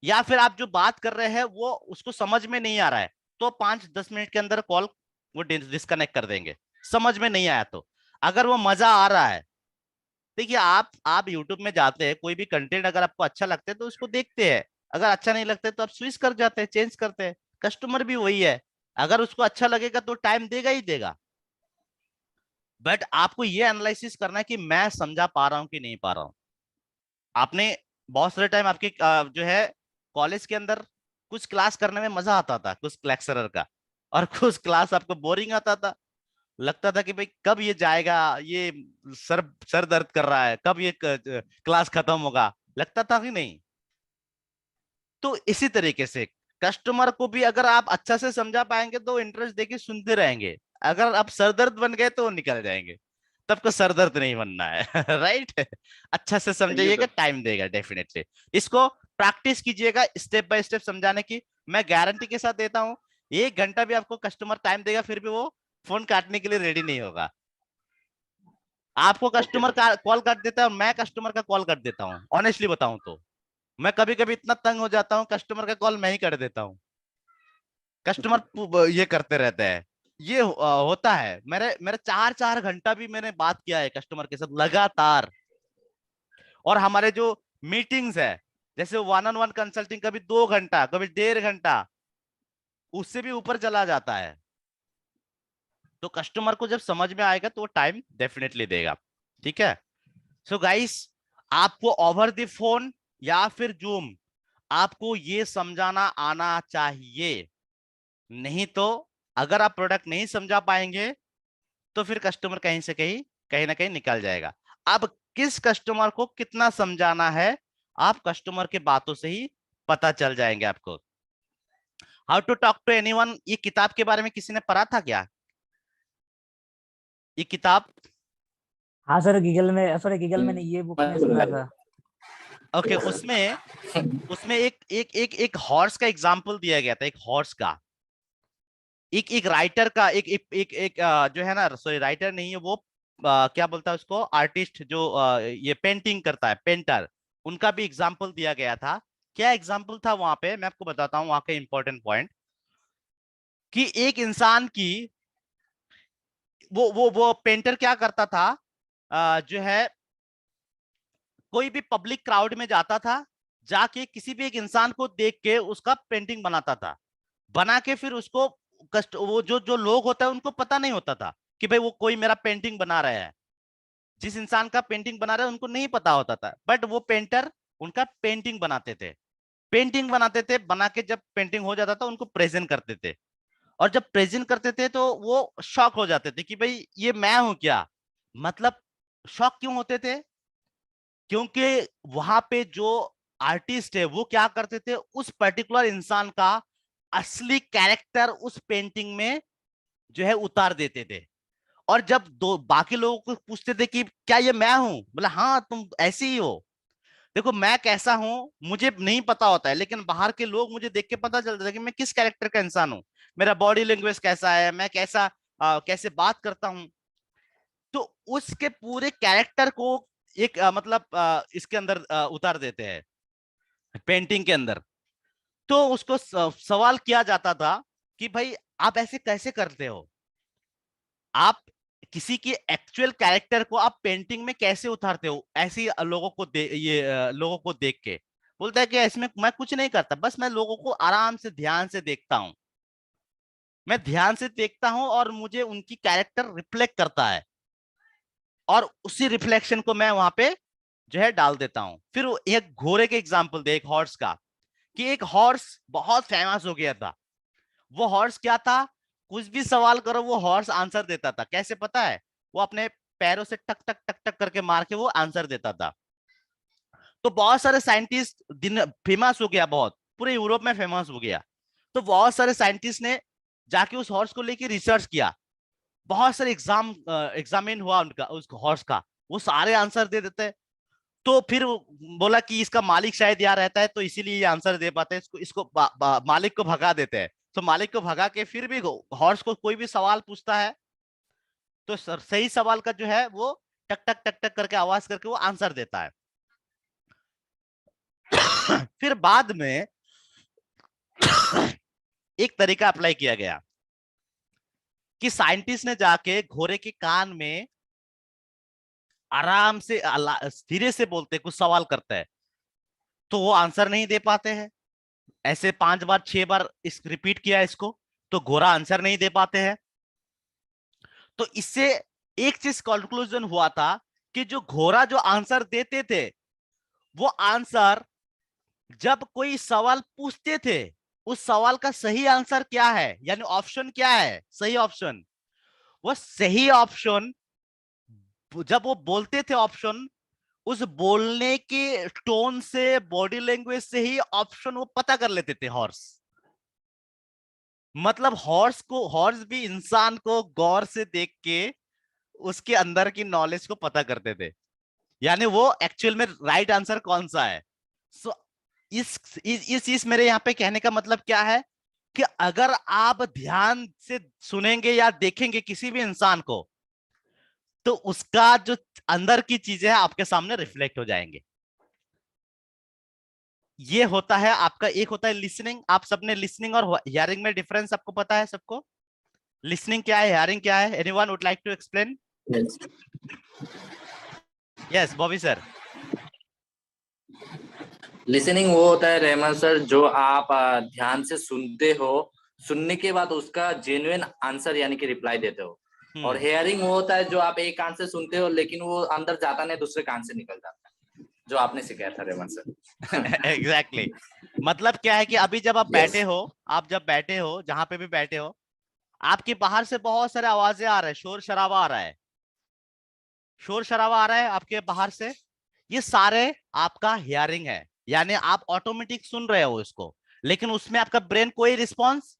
या फिर आप जो बात कर रहे हैं वो उसको समझ में नहीं आ रहा है, तो 5-10 मिनट के अंदर कॉल वो डिस्कनेक्ट कर देंगे, समझ में नहीं आया तो। अगर वो मजा आ रहा है, देखिए आप यूट्यूब में जाते हैं, कोई भी कंटेंट अगर आपको अच्छा लगता है तो उसको देखते हैं, अगर अच्छा नहीं लगता है तो आप स्विच कर जाते हैं, चेंज करते हैं। कस्टमर भी वही है, अगर उसको अच्छा लगेगा तो टाइम देगा ही देगा। बट आपको ये एनालिसिस करना है कि मैं समझा पा रहा हूं कि नहीं पा रहा हूं। आपने बहुत सारे टाइम आपके जो है कॉलेज के अंदर कुछ क्लास करने में मजा आता था, कुछ लेक्चरर का, और कुछ क्लास आपको बोरिंग आता था। लगता था कि भाई कब ये जाएगा, ये सर दर्द कर रहा है, कब ये क्लास खत्म होगा, लगता था कि नहीं। तो इसी तरीके से कस्टमर को भी अगर आप अच्छा से समझा पाएंगे तो इंटरेस्ट देके सुनते रहेंगे। अगर आप सरदर्द बन गए तो वो निकल जाएंगे, तब को सरदर्द नहीं बनना है। राइट। अच्छा से सही है समझाइएगा, सर। टाइम देगा डेफिनेटली। इसको प्रैक्टिस कीजिएगा स्टेप बाय स्टेप समझाने की। मैं गारंटी के साथ देता हूँ 1 घंटा भी आपको कस्टमर टाइम देगा फिर भी वो फोन काटने के लिए रेडी नहीं होगा। आपको कस्टमर का कॉल काट देता है और मैं कस्टमर का कॉल काट देता हूँ, ऑनेस्टली बताऊं तो। मैं कभी कभी इतना तंग हो जाता हूँ, कस्टमर का कॉल मैं ही कर देता हूँ। कस्टमर ये करते रहते हैं, ये होता है। मेरे मेरे 4-4 घंटा भी मैंने बात किया है कस्टमर के साथ लगातार। और हमारे जो मीटिंग्स है, जैसे 1-on-1 कंसल्टिंग, कभी 2 घंटा, कभी 1.5 घंटा, उससे भी ऊपर चला जाता है। तो कस्टमर को जब समझ में आएगा तो वो टाइम डेफिनेटली देगा। ठीक है। सो गाइस, आपको ओवर द फोन या फिर जूम आपको ये समझाना आना चाहिए, नहीं तो अगर आप प्रोडक्ट नहीं समझा पाएंगे तो फिर कस्टमर कहीं से कहीं ना कहीं निकल जाएगा। अब किस कस्टमर को कितना समझाना है, आप कस्टमर के बातों से ही पता चल जाएंगे आपको। How to talk to anyone, ये किताब के बारे में किसी ने पढ़ा था क्या? ये किताब? हाँ सर, गूगल में नहीं, ये बुक में सुना था। ओके, उसमें उसमें एक हॉर्स का एग्जाम्पल दिया गया था, एक हॉर्स का, एक राइटर का, एक जो है ना, सॉरी राइटर नहीं है वो, क्या बोलता है उसको, आर्टिस्ट जो ये पेंटिंग करता है, पेंटर, उनका भी एग्जाम्पल दिया गया था। क्या एग्जाम्पल था वहां पे, मैं आपको बताता हूँ वहां का इंपॉर्टेंट पॉइंट, कि एक इंसान की, वो पेंटर क्या करता था, जो है कोई भी पब्लिक क्राउड में जाता था, जाके किसी भी एक इंसान को देख के उसका पेंटिंग बनाता था, बना के फिर उसको वो जो लोग होता है उनको पता नहीं होता था कि भाई वो कोई मेरा पेंटिंग बना रहा है, जिस इंसान का पेंटिंग बना रहा है उनको नहीं पता होता था, बट वो पेंटर उनका पेंटिंग बनाते थे, बना के जब पेंटिंग हो जाता था उनको प्रेजेंट करते थे, और जब प्रेजेंट करते थे तो वो शॉक हो जाते थे कि भाई ये मैं हूं क्या। मतलब शॉक क्यों होते थे? क्योंकि वहां पे जो आर्टिस्ट है वो क्या करते थे, उस पर्टिकुलर इंसान का असली कैरेक्टर उस पेंटिंग में जो है उतार देते थे। और जब दो बाकी लोगों को पूछते थे कि क्या ये मैं हूं, बोला हाँ तुम ऐसे ही हो, देखो मैं कैसा हूं मुझे नहीं पता होता है, लेकिन बाहर के लोग मुझे देख के पता चलता था कि मैं किस कैरेक्टर का इंसान हूं, मेरा बॉडी लैंग्वेज कैसा है, मैं कैसा कैसे बात करता हूं। तो उसके पूरे कैरेक्टर को एक मतलब इसके अंदर उतार देते हैं, पेंटिंग के अंदर। तो उसको सवाल किया जाता था कि भाई आप ऐसे कैसे करते हो, आप किसी की एक्चुअल कैरेक्टर को आप पेंटिंग में कैसे उतारते हो, ऐसे लोगों को लोगों को देख के। बोलता है कि इसमें मैं कुछ नहीं करता, बस मैं लोगों को आराम से ध्यान से देखता हूं, मैं ध्यान से देखता हूं और मुझे उनकी कैरेक्टर रिफ्लेक्ट करता है, और उसी रिफ्लेक्शन को मैं वहां पे जो है डाल देता हूं। फिर वो एक घोड़े के एग्जाम्पल दे, एक हॉर्स का, कि एक हॉर्स बहुत फेमस हो गया था। वो हॉर्स क्या था, कुछ भी सवाल करो वो हॉर्स आंसर देता था। कैसे पता है? वो अपने पैरों से टक टक टक टक करके मार के वो आंसर देता था। तो बहुत सारे साइंटिस्ट दिन फेमस हो गया, बहुत पूरे यूरोप में फेमस हो गया। तो बहुत सारे साइंटिस्ट ने जाके उस हॉर्स को लेके रिसर्च किया, बहुत सारे एग्जामिन हुआ उनका, उस हॉर्स का, वो सारे आंसर दे देते। तो फिर बोला कि इसका मालिक शायद यहाँ रहता है तो इसीलिए ये आंसर दे पाते हैं, इसको मालिक को भगा देते हैं। तो मालिक को भगा के फिर भी हॉर्स को कोई भी सवाल पूछता है तो सही सवाल का जो है वो टक टक टक टक करके आवाज करके वो आंसर देता है। फिर बाद में एक तरीका अप्लाई किया गया कि साइंटिस्ट ने जाके घोड़े के कान में आराम से धीरे से बोलते, कुछ सवाल करता है तो वो आंसर नहीं दे पाते हैं। ऐसे 5 बार 6 बार इस रिपीट किया इसको, तो घोड़ा आंसर नहीं दे पाते हैं। तो इससे एक चीज कंक्लूजन हुआ था कि जो घोड़ा जो आंसर देते थे, वो आंसर जब कोई सवाल पूछते थे, उस सवाल का सही आंसर क्या है, यानी ऑप्शन क्या है, सही ऑप्शन, वो सही ऑप्शन जब वो बोलते थे ऑप्शन, उस बोलने के टोन से, बॉडी लैंग्वेज से ही ऑप्शन वो पता कर लेते थे हॉर्स। मतलब हॉर्स भी इंसान को गौर से देख के उसके अंदर की नॉलेज को पता करते थे, यानी वो एक्चुअल में राइट आंसर कौन सा है। सो इस चीज मेरे यहाँ पे कहने का मतलब क्या है कि अगर आप ध्यान से सुनेंगे या देखेंगे किसी भी इंसान को, तो उसका जो अंदर की चीजें हैं आपके सामने रिफ्लेक्ट हो जाएंगे। ये होता है आपका, एक होता है लिसनिंग। आप सबने लिसनिंग और हियरिंग में डिफरेंस आपको पता है सबको? लिसनिंग क्या है, हियरिंग क्या है? Anyone would like to explain? Yes Bobby sir. Listening वो होता है रहमान सर, जो आप ध्यान से सुनते हो, सुनने के बाद उसका जेन्युइन आंसर यानी कि रिप्लाई देते हो। और हेयरिंग वो होता है जो आप एक कान से सुनते हो लेकिन वो अंदर जाता नहीं, दूसरे कान से निकल जाता है, जो आपने सिखाया था रहमान सर। एग्जैक्टली। मतलब क्या है कि अभी जब आप बैठे हो, आप जब बैठे हो, जहां पे भी बैठे हो, आपके बाहर से बहुत सारे आवाजें आ रहे हैं, शोर शराबा आ रहा है, शोर शराबा आ रहा है आपके बाहर से, ये सारे आपका हियरिंग है। यानी आप ऑटोमेटिक सुन रहे हो इसको, लेकिन उसमें आपका ब्रेन कोई रिस्पॉन्स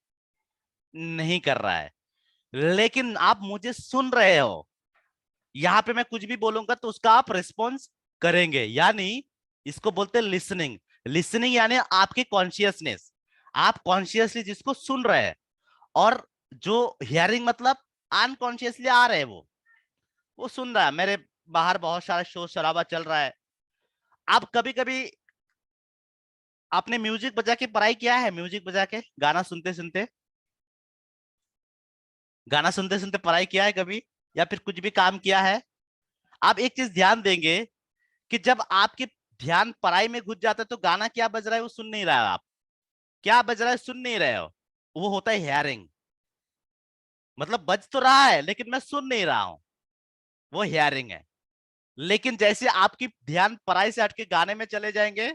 नहीं कर रहा है, लेकिन आप मुझे सुन रहे हो, यहां पे मैं कुछ भी बोलूंगा तो उसका आप रिस्पॉन्स करेंगे, यानी इसको बोलते हैं लिसनिंग। लिसनिंग यानी आपकी कॉन्शियसनेस, आप कॉन्शियसली जिसको सुन रहे हैं, और जो हियरिंग मतलब अनकॉन्शियसली आ रहे हैं, वो सुन रहा है। मेरे बाहर बहुत सारा शोर शराबा चल रहा है। आप कभी कभी आपने म्यूजिक बजा के पढ़ाई किया है? म्यूजिक बजा के गाना सुनते सुनते, गाना सुनते सुनते पढ़ाई किया है कभी, या फिर कुछ भी काम किया है? आप एक चीज ध्यान देंगे कि जब आपके ध्यान पढ़ाई में घुस जाता है तो गाना क्या बज रहा है वो सुन नहीं रहा, आप क्या बज रहा है सुन नहीं रहे हो, वो होता है हियरिंग। मतलब बज तो रहा है लेकिन मैं सुन नहीं रहा हूं, वो हियरिंग है। लेकिन जैसे आपकी ध्यान पढ़ाई से हटके गाने में चले जाएंगे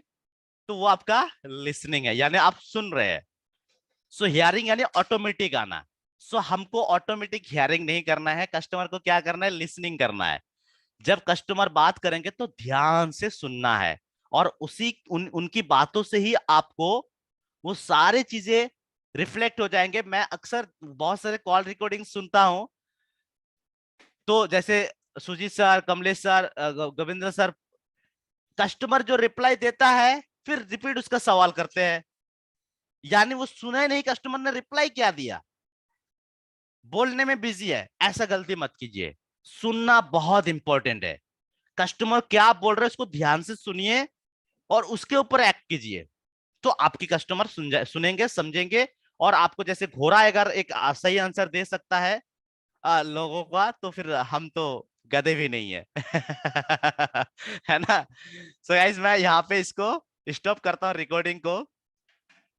तो वो आपका लिसनिंग है, यानी आप सुन रहे हैं। सो हियरिंग यानी ऑटोमेटिक आना। सो हमको ऑटोमेटिक हियरिंग नहीं करना है, कस्टमर को क्या करना है, लिसनिंग करना है। जब कस्टमर बात करेंगे तो ध्यान से सुनना है, और उनकी बातों से ही आपको वो सारी चीजें रिफ्लेक्ट हो जाएंगे। मैं अक्सर बहुत सारे कॉल रिकॉर्डिंग सुनता हूं, तो जैसे Sujit sir, Kamlesh sir, Govindra sir, customer जो रिप्लाई देता है फिर रिपीट उसका सवाल करते हैं, यानी वो सुना ही नहीं कस्टमर ने रिप्लाई क्या दिया, बोलने में बिजी है। ऐसा गलती मत कीजिए, सुनना बहुत इंपॉर्टेंट है। कस्टमर क्या बोल रहे हैं उसको ध्यान से सुनिए और उसके ऊपर एक्ट कीजिए, तो आपकी कस्टमर सुनेंगे, समझेंगे। और आपको जैसे घोड़ा अगर एक सही आंसर दे सकता है लोगों का, तो फिर हम तो गधे भी नहीं है। है ना? सो गाइस मैं यहाँ पे इसको स्टॉप करता हूँ रिकॉर्डिंग को।